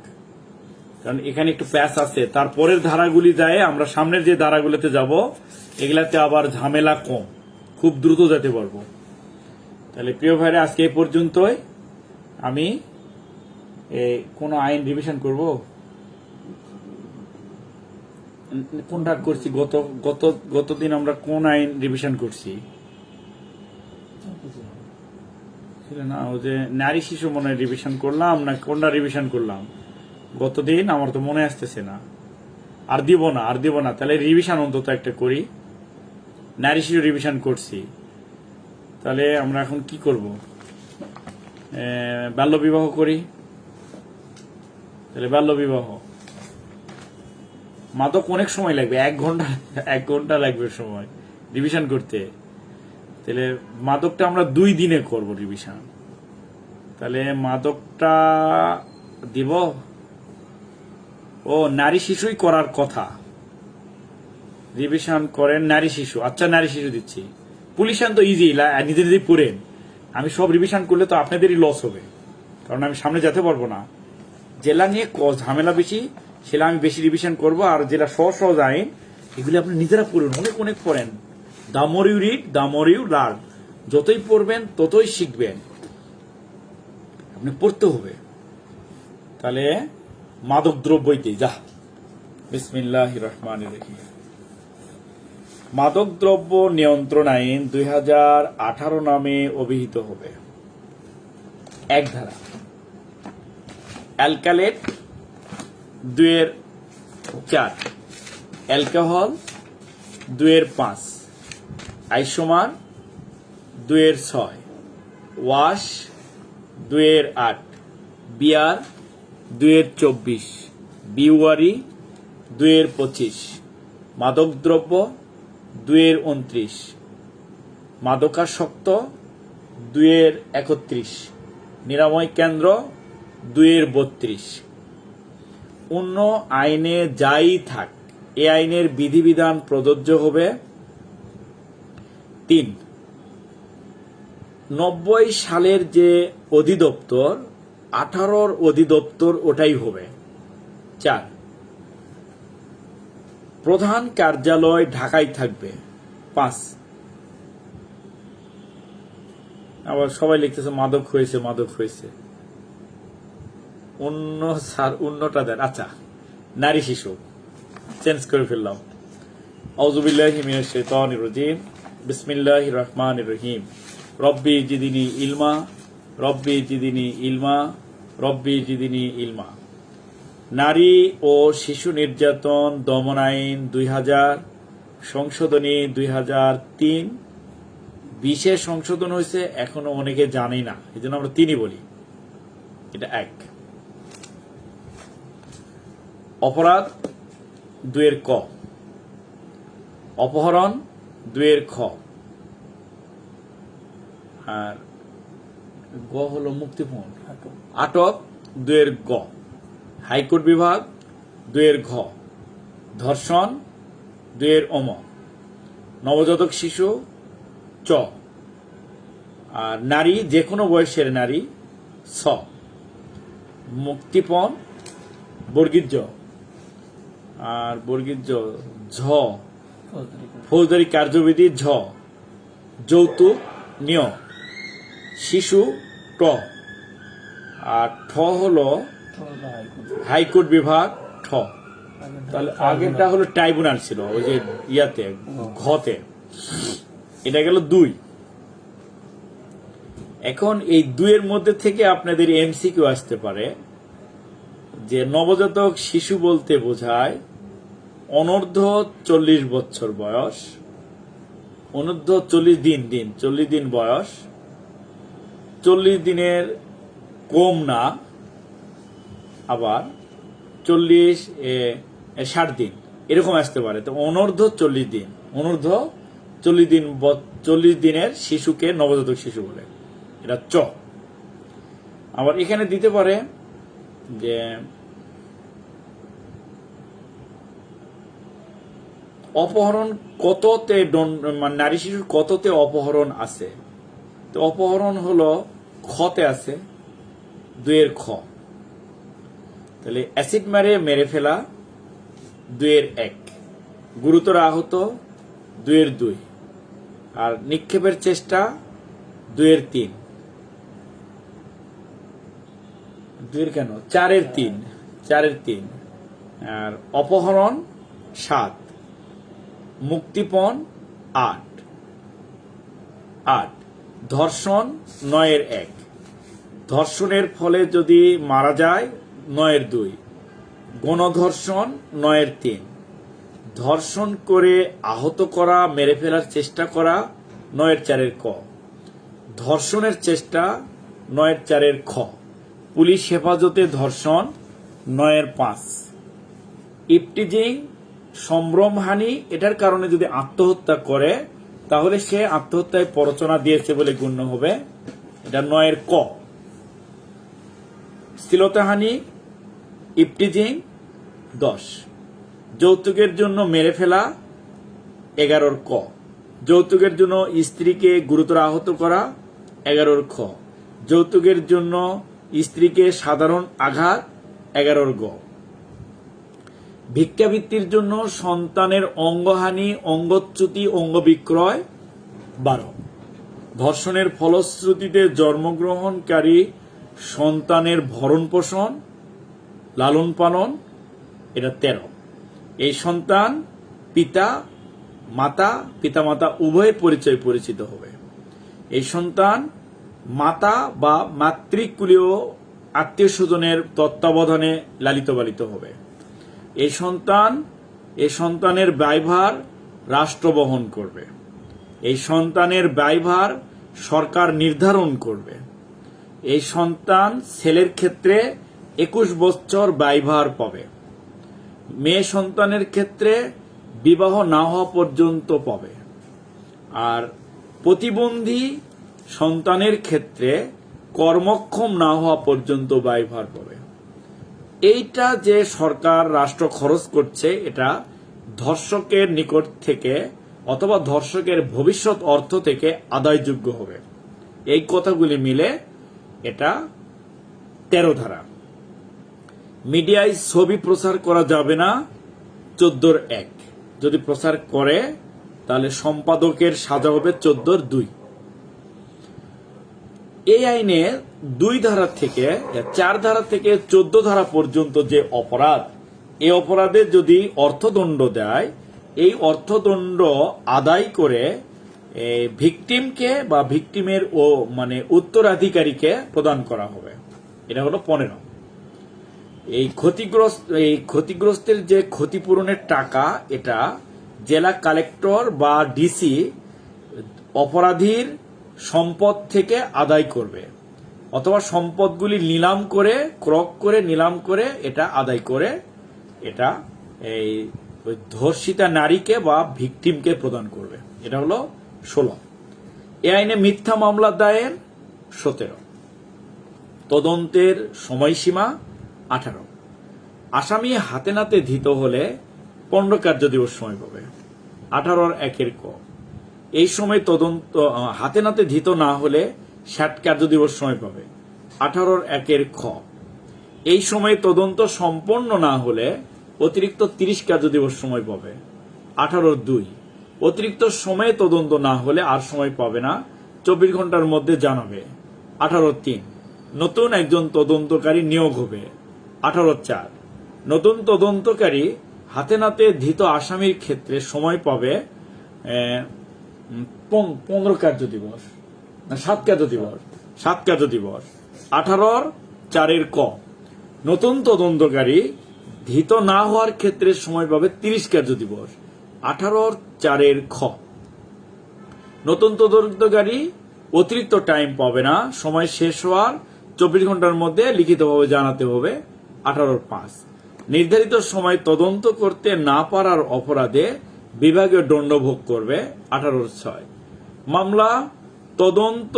কারণ এখানে একটু প্যাচ আছে। তারপরের ধারাগুলি যায়, আমরা সামনের যে ধারাগুলোতে যাব এগুলাতে আবার ঝামেলা কম, খুব দ্রুত যেতে পারবো। তাহলে প্রিয় ভাইরা, আজকে এই পর্যন্তই। আমি কোন আইন রিভিশন করব, কোনটা করছি? গতদিন আমরা কোন আইন রিভিশন করছি? না, ওই যে নারী শিশু মনে হয় রিভিশন করলাম, না কোনটা রিভিশন করলাম গতদিন? আমার তো মনে আসতেছে না। আর দিব না, তাহলে রিভিশন অন্তত একটা করি। নারী শিশু রিভিশন করছি, তাহলে আমরা এখন কি করব? বাল্য বিবাহ করি। তাহলে বাল্য বিবাহ, মাদক অনেক সময় লাগবে, 1 ঘন্টা লাগবে সময় রিভিশন করতে। তাহলে মাদকটা আমরা 2 দিনে করব রিভিশন। তাহলে মাদকটা দিব। ও, নারী শিশুই করার কথা, রিভিশন করেন নারী শিশু। আচ্ছা, নারী শিশু দিচ্ছি। পুলিশ আইন তো ইজি, নিজে নিজেই পড়েন। আমি সব রিভিশন করলে তো আপনাদেরই লস হবে, কারণ আমি সামনে যেতে পারবো না। জেলা নিয়ে ঝামেলা বেশি, সেটা আমি বেশি রিভিশন করব। আর জেলা সহজ আইন, এগুলি আপনি নিজেরা পড়ুন, অনেক পড়েন, the more you read the more you learn. যতই পড়বেন ততই শিখবেন, আপনি পড়তে হবে। তাহলে মাদক দ্রব্যতে যা। বিসমিল্লাহির রহমানির রহিম। মাদকদ্রব্য নিয়ন্ত্রণ আইন 2018 নামে অভিহিত হবে। এক ধারা, অ্যালকালেট 2-4, অ্যালকোহল 2-5, আইসোমার 2-6, ওয়াশ 2-8, বিয়ার 2-24, বিওয়ারি 2-25, মাদকদ্রব্য 2-29, মাদকাসক্ত 2-31, নিরাময় কেন্দ্র 2-32। অন্য আইনে যাই থাক, এ আইনের বিধিবিধান প্রযোজ্য হবে। 3, 90 সালের যে অধিদপ্তর 18 অধিদপ্তর ওটাই হবে। 4, প্রধান কার্যালয় ঢাকায় থাকবে। 5, আবার সবাই লিখতেছে মাদক হয়েছে মাদক হয়েছে, অন্য স্যার অন্যটা দেন। আচ্ছা, নারী শিশু চেঞ্জ করে ফেললাম। আউযুবিল্লাহি মিনাশ শাইতানির রাজিম। বিসমিল্লাহির রহমানির রহিম। রব্বি জিদিনি ইলমা, রব্বি জিদিনি ইলমা, রব্বি জিদিনি ইলমা। নারী ও শিশু নির্যাতন দমন আইন 2000, সংশোধনী 2003, বিশেষ সংশোধন হয়েছে, এখনো অনেকে জানে না, এই জন্য আমরা 3ই বলি। এটা 1। অপরাধ 2-ক, অপহরণ 2-খ, আর গ হলো মুক্তিপণ, আটক 2-গ, হাইকোর্ট বিভাগ 2-ঘ, ধর্ষণ 2-অম, নবজাতক শিশু চ, আর নারী যে কোনো বয়সের নারী ছ, মুক্তিপণ বর্গীর জ, আর বর্গীর জ ঝ, ফৌজদারি কার্যবিধি ঝ, যৌতুক নিয়, শিশু ট, আর ঠ হলো হাইকোর্ট বিভাগ ঠ। তাহলে আগেরটা হলো ট্রাইব্যুনাল ছিল, ওই যে ইয়াতে ঘতে, এটা গেল 2। এখন এই 2-এর মধ্যে থেকে আপনাদের এমসিকিউ আসতে পারে যে নবজাতক শিশু বলতে বোঝায় অনূর্ধ্ব 40 বছর বয়স, অনূর্ধ্ব 40 দিন বয়স, 40 দিনের কম না, আবার 60 দিন এরকম আসতে পারে। তো অনূর্ধ্ব 40 দিন, অনূর্ধ্ব 40 দিনের শিশুকে নবজাতক শিশু বলে, এটা চ। আবার এখানে দিতে পারে যে অপহরণ কততে, নারী শিশুর কততে অপহরণ আছে। তো অপহরণ হলো খতে আছে, 2-খ। তাহলে অ্যাসিড মেরে ফেলা 2-1, গুরুতর আহত 2-2, আর নিক্ষেপের চেষ্টা 2-3, 4-3, আর অপহরণ 7, মুক্তিপণ 8, ধর্ষণ 9-1, ধর্ষণের ফলে যদি মারা যায় 9-2, গণধর্ষণ 9-3, ধর্ষণ করে আহত করা, মেরে ফেলার চেষ্টা করা 9-4 ক, ধর্ষণের চেষ্টা 9-4 খ, পুলিশ হেফাজতে ধর্ষণ 9-5, ইফটিজিং সম্ভ্রমহানি, এটার কারণে যদি আত্মহত্যা করে তাহলে সে আত্মহত্যায় প্ররোচনা দিয়েছে বলে গণ্য হবে, এটা 9-ক, শ্লীলতাহানি ইফটিজিং 10, যৌতুকের জন্য মেরে ফেলা 11-ক, যৌতুকের জন্য স্ত্রীকে গুরুতর আহত করা 11-খ, যৌতুকের জন্য স্ত্রীকে সাধারণ আঘাত 11-গ, ভিক্ষাবৃত্তির জন্য সন্তানের অঙ্গহানি, অঙ্গচ্যুতি, অঙ্গবিক্রয় 12, ধর্ষণের ফলশ্রুতিতে জন্মগ্রহণকারী সন্তানের ভরণ পোষণ, লালন পালন, এটা 13। এই সন্তান পিতামাতা উভয় পরিচয় পরিচিত হবে। এই সন্তান মাতা বা মাতৃকুলীয় আত্মীয় স্বজনের তত্ত্বাবধানে লালিত পালিত হবে। এই সন্তানের ব্যয়ভার রাষ্ট্র বহন করবে। এই সন্তানের ব্যয়ভার সরকার নির্ধারণ করবে। এই সন্তান ছেলের ক্ষেত্রে 21 বছর ব্যয়ভার পাবে। মেয়ে সন্তানের ক্ষেত্রে বিবাহ না হওয়া পর্যন্ত পাবে। আর প্রতিবন্ধী সন্তানের ক্ষেত্রে কর্মক্ষম না হওয়া পর্যন্ত ব্যয়ভার পাবে। এইটা যে সরকার রাষ্ট্র খরচ করছে, এটা ধর্ষকের নিকট থেকে অথবা ধর্ষকের ভবিষ্যৎ অর্থ থেকে আদায়যোগ্য হবে। এই কথাগুলি মিলে এটা 13 ধারা। মিডিয়ায় ছবি প্রচার করা যাবে না 14(1)। যদি প্রচার করে তাহলে সম্পাদকের সাজা হবে 14(2)। এই আইনে 4 ধারা থেকে 14 ধারা পর্যন্ত যে অপরাধ, এই অপরাধে যদি অর্থদণ্ড দেয়, এই অর্থদণ্ড আদায় করে ভিকটিমকে বা ভিকটিমের উত্তরাধিকারীকে প্রদান করা হবে। এটা হলো 15। এই ক্ষতিগ্রস্তের যে ক্ষতিপূরণের টাকা, এটা জেলা কালেক্টর বা ডিসি অপরাধীর সম্পদ থেকে আদায় করবে, অথবা সম্পদগুলি নিলাম করে, ক্রয় করে, নিলাম করে এটা আদায় করে এটা এই ধর্ষিতা নারীকে বা ভিকটিমকে প্রদান করবে। এটা হলো 16। এ আইনে মিথ্যা মামলা দায়ের 17। তদন্তের সময়সীমা 18। আসামি হাতে নাতে ধৃত হলে 15 কার্যদিবস সময় পাবে। 18(1)(ক)। এই সময় তদন্ত হাতে নাতে ধৃত না হলে 60 কার্যদিবস সময় পাবে। 18(1)(খ)। এই সময় তদন্ত সম্পন্ন না হলে অতিরিক্ত 30 কার্যদিবস সময় পাবে। 18(2)। অতিরিক্ত সময়ে তদন্ত না হলে আর সময় পাবে না, 24 ঘন্টার মধ্যে জানাবে। 18(3). নতুন একজন তদন্তকারী নিয়োগ হবে। 18(4). নতুন তদন্তকারী হাতে নাতে ধৃত আসামির ক্ষেত্রে সময় পাবে 15 কার্যদিবস না 7 কার্যদিবস। 7 কার্যদিবস। 18(4)(ক). নতুন তদন্তকারী ধৃত না হওয়ার ক্ষেত্রে সময় পাবে 30 কার্যদিবস। 18(4)(খ). নতুন তদন্তকারী অতিরিক্ত টাইম পাবে না, সময় শেষ হওয়ার 24 ঘন্টার মধ্যে লিখিতভাবে জানাতে হবে। 18(5). নির্ধারিত সময় তদন্ত করতে না পারার অপরাধে বিভাগীয় দণ্ড ভোগ করবে। 18(6). মামলা তদন্ত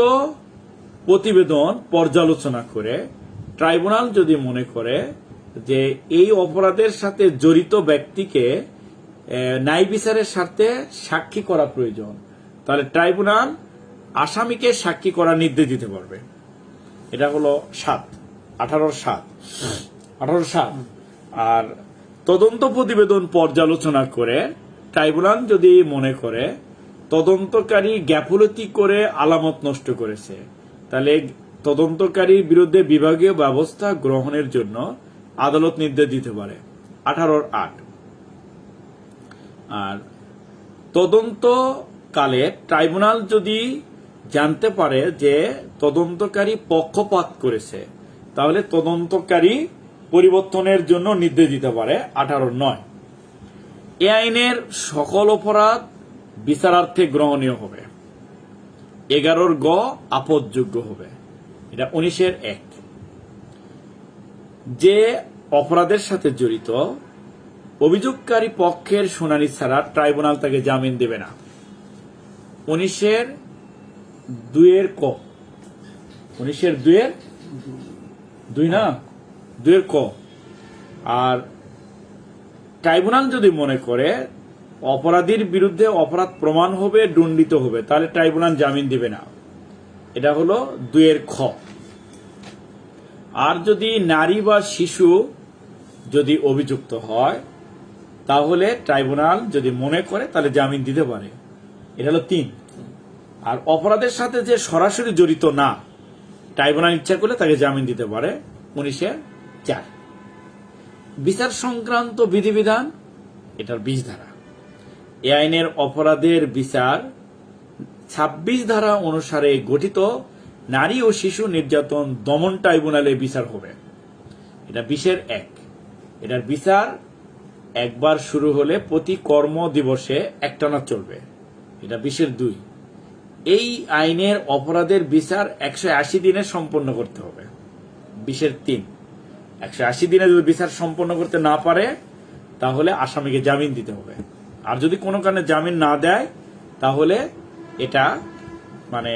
প্রতিবেদন পর্যালোচনা করে ট্রাইব্যুনাল যদি মনে করে যে এই অপরাধের সাথে জড়িত ব্যক্তিকে ন্যায় বিচারের স্বার্থে সাক্ষী করা প্রয়োজন, তাহলে ট্রাইব্যুনাল আসামিকে সাক্ষী করার নির্দেশ দিতে পারবে। এটা হলো 7। 18(7). আর তদন্ত প্রতিবেদন পর্যালোচনা করে ট্রাইব্যুনাল যদি মনে করে তদন্তকারী গাফিলতি করে আলামত নষ্ট করেছে, তাহলে তদন্তকারীর বিরুদ্ধে বিভাগীয় ব্যবস্থা গ্রহণের জন্য আদালত নির্দেশ দিতে পারে। 18(8). আর তদন্তকালে ট্রাইব্যুনাল যদি জানতে পারে যে তদন্তকারী পক্ষপাত করেছে, তাহলে তদন্তকারী পরিবর্তনের জন্য নির্দেশ দিতে পারে। 18(9). এ আইনের সকল অপরাধ বিচারার্থে গ্রহণীয় হবে। 11(গ) আপদযোগ্য হবে। এটা 19(1). যে অপরাধের সাথে জড়িত অভিযোগকারী পক্ষের শুনানি ছাড়া ট্রাইব্যুনাল তাকে জামিন দেবে না। 19(2)(ক). 19(2)(2) না 2(ক). আর ট্রাইব্যুনাল যদি মনে করে অপরাধীর বিরুদ্ধে অপরাধ প্রমাণ হবে, দণ্ডিত হবে, তাহলে ট্রাইব্যুনাল জামিন দিবে না। এটা হলো 2(খ). আর যদি নারী বা শিশু যদি অভিযুক্ত হয়, তাহলে ট্রাইব্যুনাল যদি মনে করে তাহলে জামিন দিতে পারে। এটা হলো 3। আর অপরাধের সাথে যে সরাসরি জড়িত না, ট্রাইব্যুনাল ইচ্ছা করলে তাকে জামিন দিতে পারে। 19-4 বিচার সংক্রান্ত বিধিবিধান, এটার 20 ধারা। এ আইনের অপরাধের বিচার 26 ধারা অনুসারে গঠিত নারী ও শিশু নির্যাতন দমন ট্রাইব্যুনালে বিচার হবে। এটা 20-1। এটার বিচার একবার শুরু হলে প্রতি কর্ম দিবসে একটানা চলবে। এটা 20-2। এই আইনের অপরাধের বিচার 180 দিনে সম্পন্ন করতে হবে। 20-3। 180 দিনে যদি বিচার সম্পন্ন করতে না পারে তাহলে আসামিকে জামিন দিতে হবে। আর যদি কোনো কারণে জামিন না দেয় তাহলে এটা মানে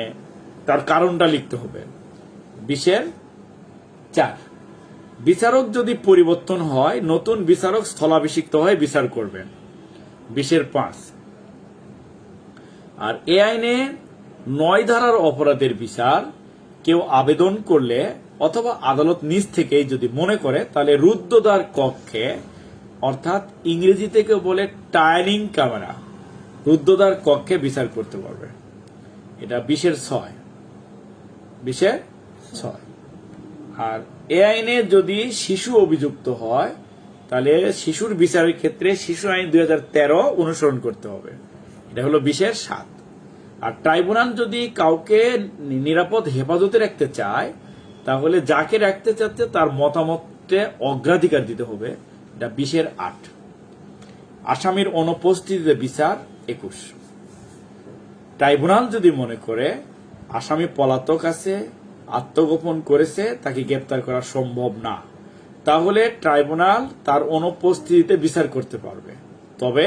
তার কারণটা লিখতে হবে। 20-4 বিচারক যদি পরিবর্তন হয়, নতুন বিচারক স্থলাভিষিক্ত হয়ে বিচার করবেন। 20-5 আর এ আইনে 9 ধারার অপরাধের বিচার কেউ আবেদন করলে অথবা আদালত নিজ থেকেই যদি মনে করে তাহলে রুদ্ধদ্বার কক্ষে, অর্থাৎ ইংরেজি থেকে বলে টায়ারিং ক্যামেরা, রুদ্ধদ্বার কক্ষে বিচার করতে পারবে। এটা 20-6। 20-6 আর এ আইনে যদি শিশু অভিযুক্ত হয় তাহলে শিশুর বিচারের ক্ষেত্রে শিশু আইন 2013 অনুসরণ করতে হবে। এটা হলো 20-7 আর ট্রাইব্যুনাল যদি কাউকে নিরাপদ হেফাজতে রাখতে চায় তাহলে যাকে রাখতে চাচ্ছে তার মতামতকে অগ্রাধিকার দিতে হবে। এটা 20-8 আসামির অনুপস্থিতিতে বিচার 21। ট্রাইব্যুনাল যদি মনে করে আসামি পলাতক আছে, আত্মগোপন করেছে, তাকে গ্রেপ্তার করা সম্ভব না, তাহলে ট্রাইব্যুনাল তার অনুপস্থিতিতে বিচার করতে পারবে। তবে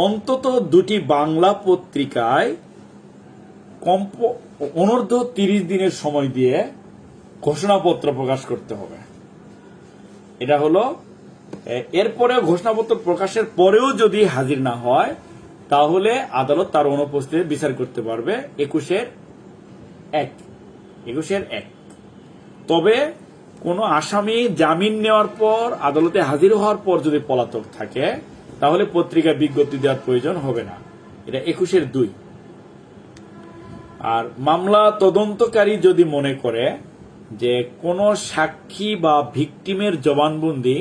অন্তত 2টি বাংলা পত্রিকায় অনূর্ধ্ব 30 দিনের সময় দিয়ে ঘোষণাপত্র প্রকাশ করতে হবে। এটা হলো এরপরে ঘোষণাপত্র প্রকাশের পরেও যদি হাজির না হয় তাহলে আদালত তার অনুপস্থিতিতে বিচার করতে পারবে। 21-1 তবে কোনো আসামি জামিন নেওয়ার পর আদালতে হাজির হওয়ার পর যদি পলাতক থাকে তাহলে পত্রিকায় বিজ্ঞপ্তি দেওয়ার প্রয়োজন হবে না। এটা 21-2 আর মামলা তদন্তকারী যদি মনে করে যে কোনো সাক্ষী বা ভিকটিমের জবানবন্দি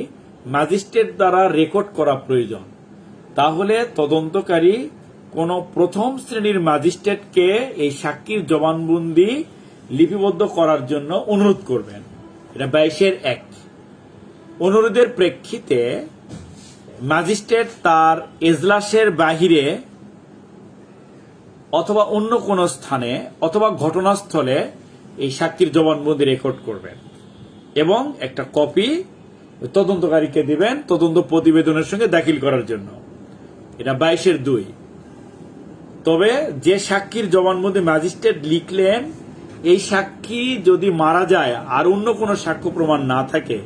ম্যাজিস্ট্রেট দ্বারা রেকর্ড করা প্রয়োজন, তাহলে তদন্তকারী কোনো প্রথম শ্রেণীর ম্যাজিস্ট্রেটকে এই সাক্ষীর জবানবন্দি লিপিবদ্ধ করার জন্য অনুরোধ করবেন। এটা 22-1 অনুরোধের প্রেক্ষিতে ম্যাজিস্ট্রেট তার এজলাসের বাহিরে অথবা অন্য কোনো স্থানে অথবা ঘটনাস্থলে এই সাক্ষীর জবানবন্দি রেকর্ড করবেন এবং একটা কপি তদন্তকারীকে দিবেন তদন্ত প্রতিবেদনের সঙ্গে দাখিল করার জন্য। এটা 22-2 তবে যে সাক্ষীর জবানবন্দি ম্যাজিস্ট্রেট লিখলেন এই সাক্ষী যদি মারা যায় আর অন্য কোনো সাক্ষ্য প্রমাণ না থাকে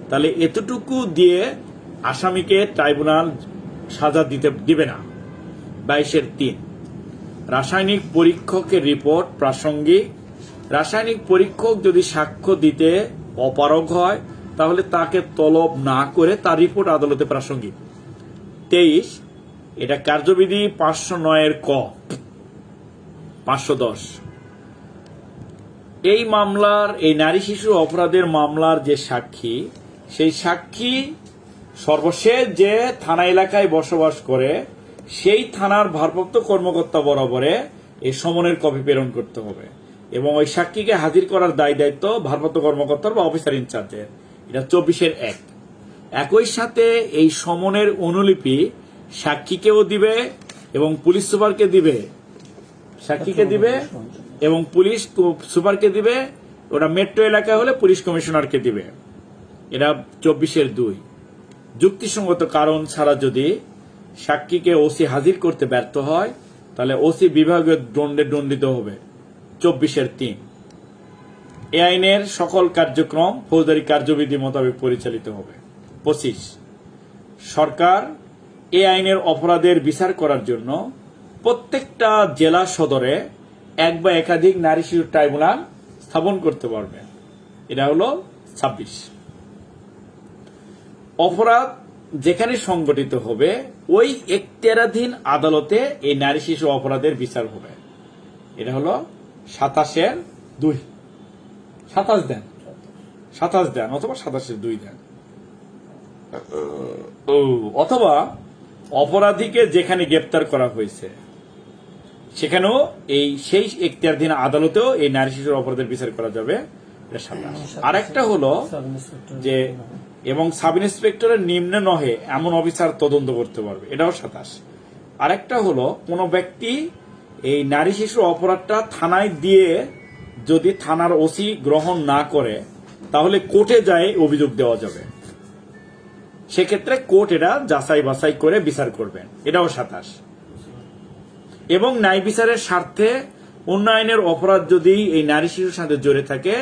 তাহলে এতটুকু দিয়ে আসামিকে ট্রাইব্যুনাল সাজা দিবে না। 22-3 রাসায়নিক পরীক্ষকের রিপোর্ট প্রাসঙ্গিক। রাসায়নিক পরীক্ষক যদি সাক্ষ্য দিতে অপারগ হয় তাহলে তাকে তলব না করে তার রিপোর্ট আদালতে প্রাসঙ্গিক। 23 এটা কার্যবিধি 509 510 এই মামলার এই নারী শিশু অপরাধের মামলার যে সাক্ষী, সেই সাক্ষী সর্বশেষ যে থানা এলাকায় বসবাস করে সেই থানার ভারপ্রাপ্ত কর্মকর্তা বরাবরে এই সমনের কপি প্রেরণ করতে হবে এবং ওই সাক্ষীকে হাজির করার দায়িত্ব ভারপ্রাপ্ত কর্মকর্তার বা অফিসার ইনচার্জের। এটা 24-1 একই সাথে এই সমনের অনুলিপি সাক্ষীকেও দিবে এবং পুলিশ সুপারকে দিবে, সাক্ষীকে দিবে এবং পুলিশ সুপারকে দিবে। ওটা মেট্রো এলাকায় হলে পুলিশ কমিশনারকে দিবে। এটা 24-2 যুক্তিসঙ্গত কারণ ছাড়া যদি সাক্ষীকে ওসি হাজির করতে ব্যর্থ হয় তাহলে ওসি বিভাগীয় দণ্ডে দণ্ডিত হবে। 24-3 এ আইনের সকল কার্যক্রম ফৌজদারি কার্যবিধি মোতাবেক পরিচালিত হবে। 25 সরকার এ আইনের অপরাধের বিচার করার জন্য প্রত্যেকটা জেলা সদরে এক বা একাধিক নারী শিশু ট্রাইব্যুনাল স্থাপন করতে পারবে। এটা হলো 26 অপরাধ যেখানে সংগঠিত হবে ওই এখতিয়ারাধীন আদালতে এই নারী শিশু অপরাধের বিচার হবে। এটা হলো 27-2। 27 দেন, 27 দেন অথবা 27-2 দেন, অথবা অপরাধীকে যেখানে গ্রেপ্তার করা হয়েছে সেখানেও এই সেই এখতিয়ারাধীন আদালতেও এই নারী শিশুর অপরাধের বিচার করা যাবে। এটা 27। আরেকটা হলো সাব ইন্সপেক্টর যে এবং সাব ইন্সপেক্টরের নিম্নে নহে এমন অফিসার তদন্ত করতে পারবে, এটাও 27। আরেকটা হলো কোন ব্যক্তি এই নারী শিশু অপরাধটা থানায় দিয়ে যদি থানার ওসি গ্রহণ না করে তাহলে কোর্টে যায় অভিযোগ দেওয়া যাবে, সেক্ষেত্রে কোর্ট এটা যাচাই বাছাই করে বিচার করবেন, এটাও 27। এবং ন্যায় বিচারের স্বার্থে উন্নয়নের অপরাধ যদি এই নারী শিশুর সাথে জড়িত থাকে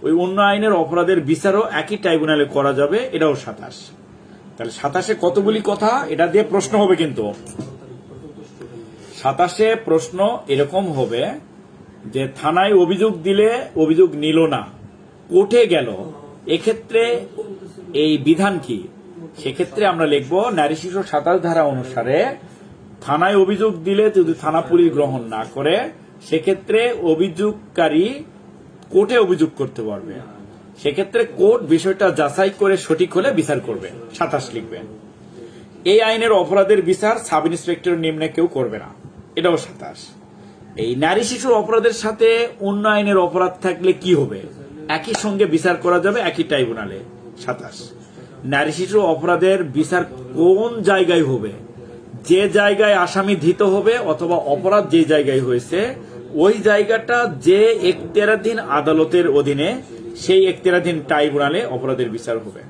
ওই উন্নয়নের অপরাধের বিচারও একই ট্রাইব্যুনালে করা যাবে, এটাও 27। তাহলে 27-এ কতগুলি কথা, এটা দিয়ে প্রশ্ন হবে কিন্তু 27-এ প্রশ্ন এরকম হবে যে থানায় অভিযোগ দিলে অভিযোগ নিল না, কোর্টে গেল, এক্ষেত্রে এই বিধান কি? সেক্ষেত্রে আমরা লিখব নারী শিশু 27 ধারা অনুসারে থানায় অভিযোগ দিলে যদি থানা পুলিশ গ্রহণ না করে সেক্ষেত্রে অভিযোগকারী কোর্টে অভিযোগ করতে পারবে, সেক্ষেত্রে কোর্ট বিষয়টা যাচাই করে সঠিক হলে বিচার করবে, 27 লিখবেন। এই আইনের অপরাধের বিচার সাব ইন্সপেক্টরের নিম্নে কেউ করবে না, এটাও 27। এই নারী শিশুর অপরাধের সাথে অন্য আইনের অপরাধ থাকলে কি হবে? একই সঙ্গে বিচার করা যাবে একই ট্রাইব্যুনালে, 27। নারী শিশু অপরাধের বিচার কোন জায়গায় হবে? যে জায়গায় আসামি ধৃত হবে অথবা অপরাধ যে জায়গায় হয়েছে ওই জায়গাটা যে এখতিয়ারাধীন আদালতের অধীনে সেই এখতিয়ারাধীন ট্রাইব্যুনালে অপরাধের বিচার হবে,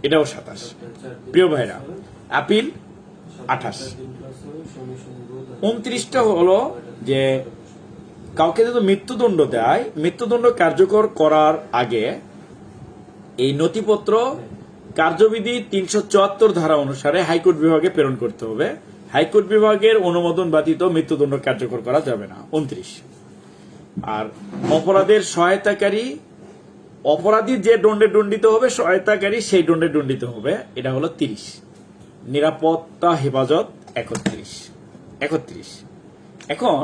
এটাও 27। প্রিয় ভাইরা, আপিল 28। 29টা হলো যে কাউকে যদি মৃত্যুদণ্ড দেয়, মৃত্যুদণ্ড কার্যকর করার আগে এই নথিপত্র কার্যবিধি 374 ধারা অনুসারে হাইকোর্ট বিভাগে প্রেরণ করতে হবে। হাইকোর্ট বিভাগের অনুমোদন ব্যতীত মৃত্যুদণ্ড কার্যকর করা যাবে না, 29। আর অপরাধের সহায়তাকারী, অপরাধী যে দণ্ডে দণ্ডিত হবে সহায়তাকারী সেই দণ্ডে দণ্ডিত হবে, এটা হলো 30। নিরাপত্তা হেফাজত 31। এখন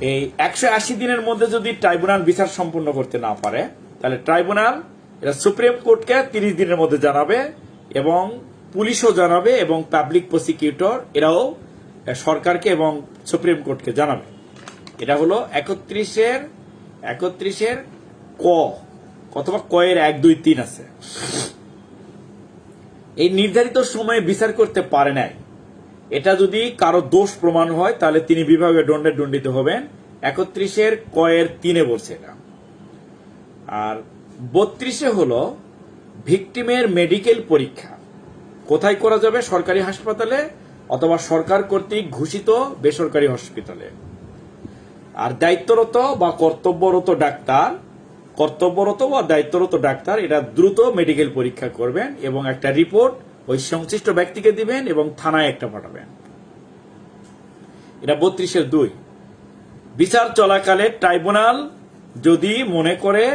এই 180 দিনের মধ্যে যদি ট্রাইব্যুনাল বিচার সম্পন্ন করতে না পারে তাহলে ট্রাইব্যুনাল এটা সুপ্রিম কোর্টকে 30 দিনের মধ্যে জানাবে এবং পুলিশও জানাবে এবং পাবলিক প্রসিকিউটর এরাও সরকারকে এবং সুপ্রিম কোর্টকে জানাবে। এটা হলো 31-এর ক অথবা কয়ের 1, 2, 3 আছে। এই নির্ধারিত সময়ে বিচার করতে পারে নাই, এটা যদি কারো দোষ প্রমাণ হয় তাহলে তিনি বিভাগে দণ্ডে দণ্ডিত হবেন, 31-এর কয়ের 3-এ বলছে এটা। আর 32-এ হলো ভিকটিমের মেডিকেল পরীক্ষা কোথায় করা যাবে? সরকারি হাসপাতালে অথবা সরকার কর্তৃক ঘোষিত বেসরকারি হসপিটালে। আর দায়িত্বরত বা কর্তব্যরত ডাক্তার এটা দ্রুত মেডিকেল পরীক্ষা করবেন এবং একটা রিপোর্ট ওই সংশ্লিষ্ট ব্যক্তিকে দিবেন এবং থানায় একটা পাঠাবেন। এটা 32-এর 2। বিচার চলাকালে ট্রাইব্যুনাল যদি মনে করে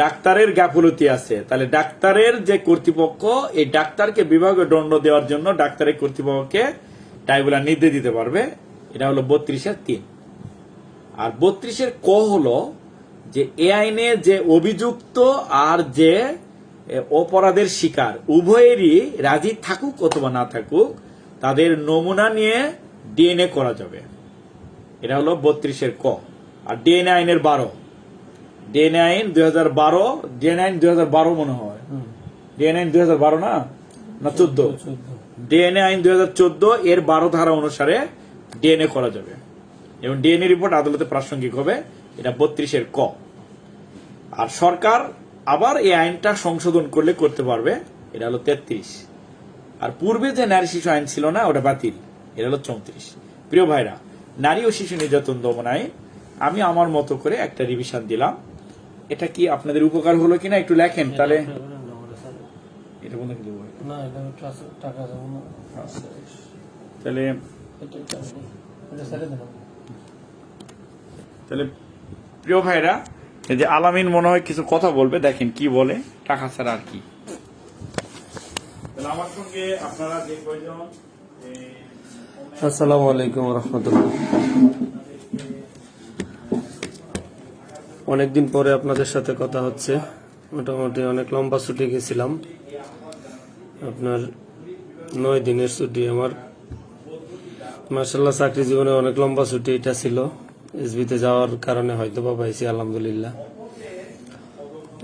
ডাক্তারের গাফিলতি আছে তাহলে ডাক্তারের যে কর্তৃপক্ষ এই ডাক্তারকে বিভাগে দণ্ড দেওয়ার জন্য ডাক্তারের কর্তৃপক্ষকে ট্রাইব্যুনাল নির্দেশ দিতে পারবে, এটা হলো 32-এর 3। আর 32-এর ক হলো যে এ আইনে যে অভিযুক্ত আর যে অপরাধের শিকার উভয়েরই রাজি থাকুক অথবা না থাকুক তাদের নমুনা নিয়ে ডিএনএ করা যাবে, এটা হলো 32-এর ক। আর ডিএনএ আইনের 12, ডিএনএ আইন 2012, ডিএনএ আইন 2012 মনে হয়, ডিএনএ আইন 2012 না 14, ডিএনএ আইন 2014 এর 12 ধারা অনুসারে ডিএনএ করা যাবে এবং ডিএনএ রিপোর্ট আদালতে প্রাসঙ্গিক হবে, এটা 32-এর ক। আর সরকার আবার এই আইনটা সংশোধন করলে করতে পারবে, এটা হলো 33। আর পূর্বে যে নারী শিশু আইন ছিল না ওটা বাতিল, এটা হলো 34। প্রিয় ভাইরা, নারী ও শিশু নির্যাতন দমন আইন আমি আমার মতো করে একটা রিভিশন দিলাম, এটা কি আপনাদের উপকার হলো কিনা একটু লেখেন তাহলে। এটা বন্ধ করে দেবো না, এটা টাকা দেবো না, তাহলে তাহলে প্রিয় ভাইরা, এই যে আলামিন মনে হয় কিছু কথা বলবে, দেখেন কি বলে, টাকা ছাড়া আর কি। তাহলে আমার সঙ্গে আপনারা যে কয়জন আসসালামু আলাইকুম রহমতুল্লাহ। অনেকদিন পরে আপনাদের সাথে কথা হচ্ছে। মোটামুটি অনেক লম্বা ছুটি গেছিলাম, আপনার 9 দিনের ছুটি। আমার মাশাআল্লাহ চাকরি জীবনে অনেক লম্বা ছুটি এটা ছিল। এসবিতে যাওয়ার কারণে হয়তো বা পাইছি, আলহামদুলিল্লাহ।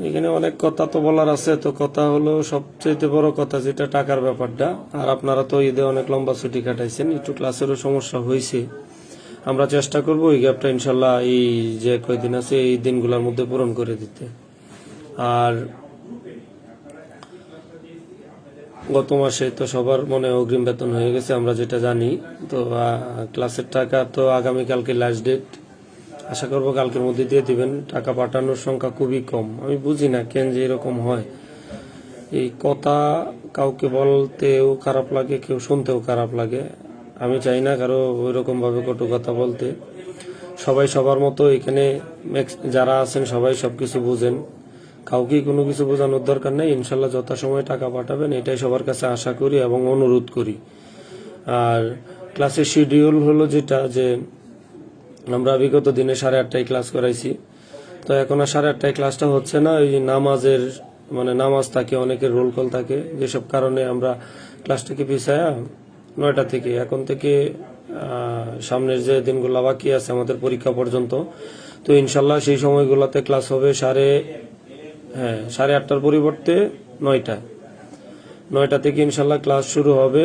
এখানে অনেক কথা তো বলার আছে, তো কথা হলো সবচেয়ে বড় কথা যেটা টাকার ব্যাপারটা। আর আপনারা তো ঈদে অনেক লম্বা ছুটি কাটাইছেন, একটু ক্লাসেরও সমস্যা হয়েছে। আমরা চেষ্টা করব এই গ্যাপটা ইনশাল্লাহ এই যে কয়দিন আছে এই দিনগুলোর মধ্যে পূরণ করে দিতে। আর গত মাসে তো সবার মনে অগ্রিম বেতন হয়ে গেছে, আমরা যেটা জানি। তো ক্লাসের টাকা তো আগামীকালকে লাস্ট ডেট, আশা করব কালকের মধ্যে দিয়ে দিবেন। টাকা পাঠানোর সংখ্যা খুবই কম, আমি বুঝি না কেন যে এরকম হয়। এই কথা কাউকে বলতেও খারাপ লাগে, কেউ শুনতেও খারাপ লাগে। আমি চাই না কারো ওই রকম ভাবে কটু কথা বলতে। সবাই সবার মতো এখানে যারা আছেন সবাই সবকিছু বুঝেন, কাউকে কোনো কিছু বোঝানোর দরকার নেই। ইনশাল্লাহ যথাসময়ে টাকা পাঠাবেন, এটাই সবার কাছে আশা করি এবং অনুরোধ করি। আর ক্লাসের শিডিউল হলো যেটা, যে আমরা বিগত দিনে 8:30টায় ক্লাস করাইছি, তো এখন আর 8:30টায় ক্লাসটা হচ্ছে না। ওই নামাজের নামাজ থাকে, অনেকের রোল কল থাকে, যেসব কারণে আমরা ক্লাসটাকে পিছায়া 9টা থেকে এখন থেকে সামনের যে দিনগুলো বাকি আছে আমাদের পরীক্ষা পর্যন্ত, তো ইনশাল্লাহ সেই সময়গুলোতে ক্লাস হবে 8:30টার পরিবর্তে 9টা থেকে ইনশাল্লাহ ক্লাস শুরু হবে।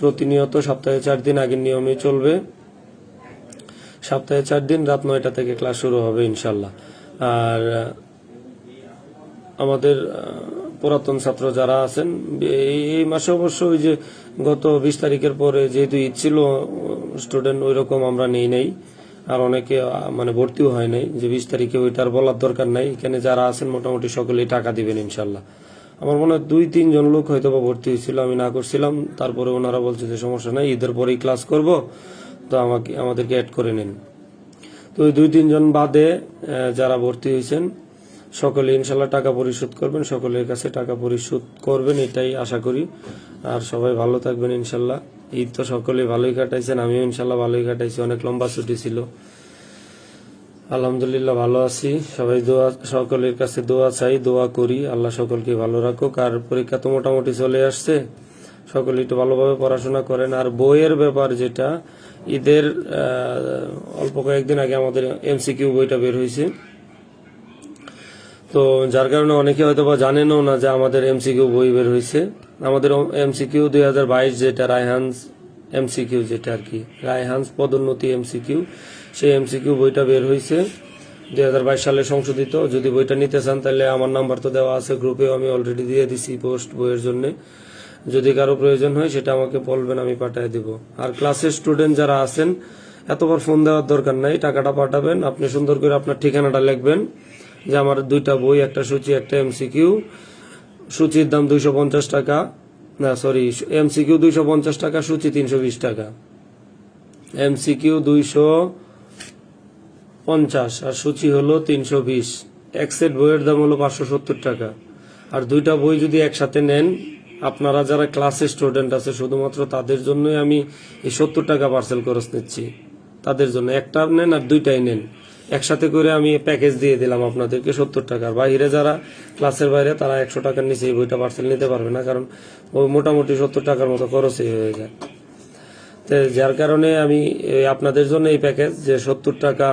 প্রতিনিয়ত সপ্তাহে 4 দিন আগের নিয়মে চলবে। সপ্তাহে 4 দিন রাত 9টা থেকে ক্লাস শুরু হবে ইনশাল্লাহ। আর আমাদের পুরাতন ছাত্র যারা আছেন এই মাসে অবশ্য ওই যে গত 20 তারিখের পরে যেহেতু ঈদ ছিল, স্টুডেন্ট ওই রকম আমরা নেই নাই। আর অনেকে ভর্তিও হয় নাই, যে 20 তারিখে ওইটার বলার দরকার নাই। এখানে যারা আছেন মোটামুটি সকলেই টাকা দিবেন ইনশাল্লাহ। আমার মনে হয় 2-3 জন লোক হয়তো বা ভর্তি হয়েছিল, আমি না করছিলাম। তারপরে ওনারা বলছে যে সমস্যা নাই, ঈদের পরেই ক্লাস করব, তো আমাদেরকে অ্যাড করে নিন। তো ওই 2-3 জন বাদে যারা ভর্তি হয়েছেন সকলে ইনশাল্লাহ টাকা পরিশোধ করবেন, সকলের কাছে টাকা পরিশোধ করবেন, এটাই আশা করি। আর সবাই ভালো থাকবেন ইনশাল্লাহ। ঈদ তো সকলে ভালোই কাটাইছেন, আমিও ইনশাল্লাহ ভালোই কাটাইছি। অনেক লম্বা ছুটি ছিল, আলহামদুলিল্লাহ ভালো আছি। সবাই সকলের কাছে দোয়া চাই, দোয়া করি, আল্লাহ সকলকে ভালো রাখুক। আর পরীক্ষা তো মোটামুটি চলে আসছে, সকলে একটু ভালোভাবে পড়াশোনা করেন। আর বইয়ের ব্যাপার যেটা, ঈদের অল্প কয়েকদিন আগে আমাদের এমসিকিউ বইটা বের হয়েছে, তো যার কারণে অনেকে হয়তো বা জানেনও না যে আমাদের এমসিকিউ বই বের হয়েছে। আমাদের এমসিকিউ 2022 যেটা রায়হান্স এমসিকিউ, যেটা আর কি রায়হান্স পদোন্নতি এমসিকিউ, সেই এমসিকিউ বইটা বের হয়েছে 2022 সালে সংশোধিত। যদি বইটা নিতে চান তাহলে আমার নাম্বার তো দেওয়া আছে গ্রুপেও, আমি অলরেডি দিয়ে দিছি পোস্ট বইয়ের জন্য। যদি কারো প্রয়োজন হয় সেটা আমাকে বলবেন, আমি পাঠিয়ে দিব। আর ক্লাসের স্টুডেন্ট যারা আছেন এতবার ফোন দেওয়ার দরকার নাই, টাকাটা পাঠাবেন। আপনি সুন্দর করে আপনার ঠিকানাটা লিখবেন যে আমার 2টা বই, একটা সূচি, একটা এমসিকিউ। সূচির দাম 250 টাকা, না সরি, এমসিকিউ 250 টাকা, সূচি 320 টাকা। এমসিকিউ 250 আর সূচি হলো 320। এক সেট বইয়ের দাম হলো 570 টাকা। আর 2টা বই যদি একসাথে নেন, আপনারা যারা ক্লাসের স্টুডেন্ট আছে শুধুমাত্র তাদের জন্যই আমি এই 70 টাকা পার্সেল খরচ নিচ্ছি। তাদের জন্য একটা নেন আর 2টাই নেন, একসাথে করে আমি প্যাকেজ দিয়ে দিলাম আপনাদেরকে 70 টাকার। বাইরে যারা ক্লাসের বাইরে তারা 100 টাকার নিচে এই বইটা পার্সেল নিতে পারবে না, কারণ ওই মোটামুটি 70 টাকার মতো খরচই হয়ে যায়। তো যার কারণে আমি আপনাদের জন্য এই প্যাকেজ, যে 70 টাকা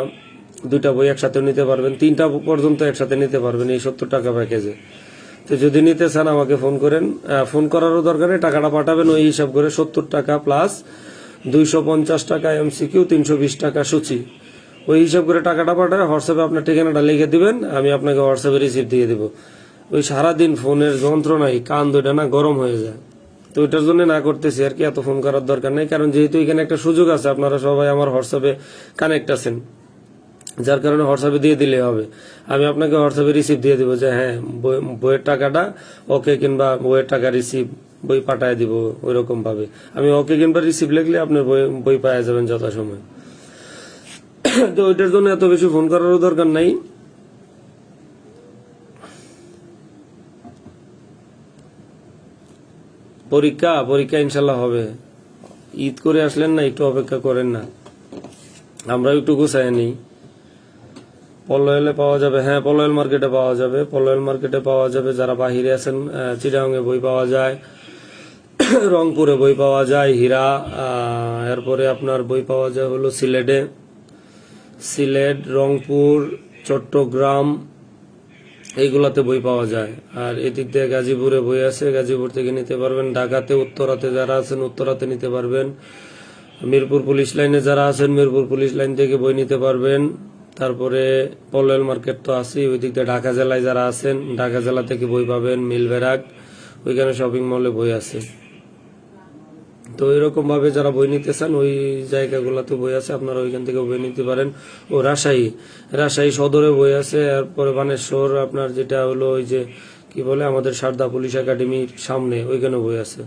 2টা বই একসাথে নিতে পারবেন, 3টা পর্যন্ত একসাথে নিতে পারবেন এই 70 টাকা প্যাকেজে। তো যদি নিতে চান আমাকে ফোন করেন, ফোন করারও দরকার নেই, টাকাটা পাঠাবেন ওই হিসাব করে 70 টাকা প্লাস 250 টাকা এমসিকিউ, 320 টাকা সূচি। ওই হিসাব করে টাকাটা পাঠায় হোয়াটসঅ্যাপে আপনার ঠিকানাটা লিখে দিবেন, আমি আপনাকে হোয়াটসঅ্যাপে রিসিভ দিয়ে দিব। ওই সারাদিন ফোনের যন্ত্রণায় কান দুইটা না গরম হয়ে যায়, তো ওইটার জন্য না করতেছি আর কি। এত ফোন করার দরকার নেই, কারণ যেহেতু এখানে একটা সুযোগ আছে, আপনারা সবাই আমার হোয়াটসঅ্যাপে কানেক্ট আছেন, যার কারণে হোয়াটসঅ্যাপে দিয়ে দিলে হবে। আমি আপনাকে হোয়াটসঅ্যাপে রিসিভ দিয়ে দিব যে হ্যাঁ বইয়ের টাকাটা ওকে, কিংবা বইয়ের টাকা রিসিভ, বই পাঠায় দিব। ওই রকম ভাবে আমি ওকে কিংবা রিসিভ লিখলে আপনার বই পাওয়া যাবেন যথাসময়। তো ওইটার জন্য এত বেশি ফোন করারও দরকার নাই। পরীক্ষা ইনশাল্লাহ হবে। ঈদ করে আসলেন না, একটু অপেক্ষা করেন না, আমরা একটু গুছাই নিই। পলয়েলে পাওয়া যাবে, হ্যাঁ পলয়েল মার্কেটে পাওয়া যাবে, পলয়েল মার্কেটে পাওয়া যাবে। যারা বাহিরে আছেন, চিটাগাংয়ে বই পাওয়া যায়, রংপুরে বই পাওয়া যায়, হীরা, এরপরে আপনার বই পাওয়া যায় হলো সিলেট, রংপুর, চট্টগ্রাম, এইগুলাতে বই পাওয়া যায়। আর এদিক দিয়ে গাজীপুরে বই আছে, গাজীপুর থেকে নিতে পারবেন। ঢাকাতে উত্তরাতে যারা আছেন উত্তরাতে নিতে পারবেন। মিরপুর পুলিশ লাইনে যারা আছেন মিরপুর পুলিশ লাইন থেকে বই নিতে পারবেন। তারপরে পলয়েল মার্কেট তো আছে, ওই দিক দিয়ে ঢাকা জেলায় যারা আছেন ঢাকা জেলা থেকে বই পাবেন। মিলবেরাক, ওইখানে শপিং মলে বই আছে। তো এরকম ভাবে যারা বই নিতে চান ওই জায়গাগুলোতে বই আছে, আপনারা ওইখান থেকে বই নিতে পারেন। ও রাজশাহী সদরে বই আছে। এরপরে বানেশ্বর আপনার যেটা হলো ওই যে কি বলে আমাদের সারদা পুলিশ একাডেমির সামনে, ওইখানে বই আছে।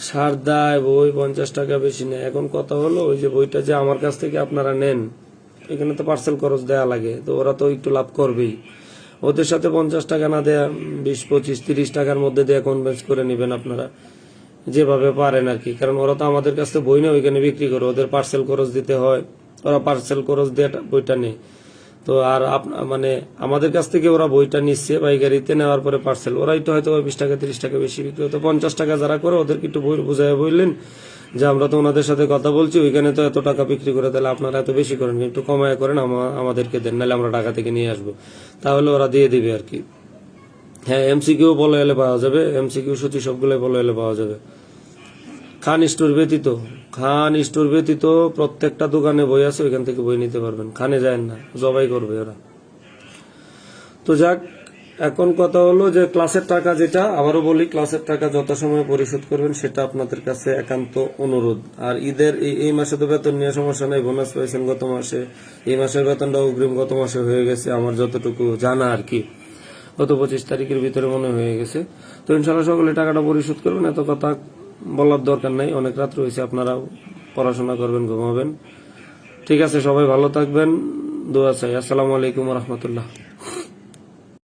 সারদায় বই 50 টাকা বেশি নেয়। এখন কথা হলো ওই যে বইটা যে আমার কাছ থেকে আপনারা নেন, এখানে তো পার্সেল খরচ দেয়া লাগে, তো ওরা তো একটু লাভ করবেই। ওদের সাথে 50 টাকা না দেয়া 20, 25, 30 টাকার মধ্যে দেয়া কনভেন্স করে নেবেন আপনারা, যেভাবে পারেন আর কি। কারণ ওরা তো আমাদের কাছে বই না ওইখানে বিক্রি করে, ওদের পার্সেল খরচ দিতে হয়, ওরা পার্সেল খরচ দিয়ে বইটা নেই। তো আর মানে আমাদের কাছ থেকে ওরা বইটা নিচ্ছে পাইকারিতে, নেওয়ার পরে পার্সেল ওরাই তো হয়তো 20 টাকা 30 টাকা বেশি বিক্রি হতো। 50 টাকা যারা করে ওদেরকে একটু বুঝাই বললেন যে আমরা তো ওনাদের সাথে কথা বলছি, ওইখানে তো এত টাকা বিক্রি করে, তাহলে আপনারা এত বেশি করেন, একটু কমায় করেন, আমাদেরকে দেন, নাহলে আমরা টাকা থেকে নিয়ে আসবো, তাহলে ওরা দিয়ে দিবে আর কি। হ্যাঁ এমসিকিউ বলে এলে পাওয়া যাবে, এমসিকিউ সত্যি সবগুলো বলে এলে পাওয়া যাবে। খান স্টোর ব্যতীত প্রত্যেকটা দোকানে বই আছে, ওইখান থেকে বই নিতে পারবেন। খানে যায় না, জবাই করবে ওরা। তো যাক, এখন কথা হলো যে ক্লাসের টাকা, যেটা আবারও বলি, ক্লাসের টাকা যথাসময়ে পরিশোধ করবেন, সেটা আপনাদের কাছে একান্ত অনুরোধ। আর ঈদের এই মাসে তো বেতন নিয়ে সমস্যা নাই, বোনাস পাইছেন গত মাসে, এই মাসের বেতনটা অগ্রিম গত মাসে হয়ে গেছে আমার যতটুকু জানা আর কি, গত 25 তারিখের ভিতরে মনে হয়ে গেছে। তো ইনশাল্লাহ সকলে টাকাটা পরিশোধ করবেন, এত কথা বলার দরকার নাই, অনেক রাত রয়েছে, আপনারা পড়াশোনা করবেন, ঘুমাবেন। ঠিক আছে, সবাই ভালো থাকবেন, দোয়া চাই। আসসালামু আলাইকুম রহমতুল্লাহ।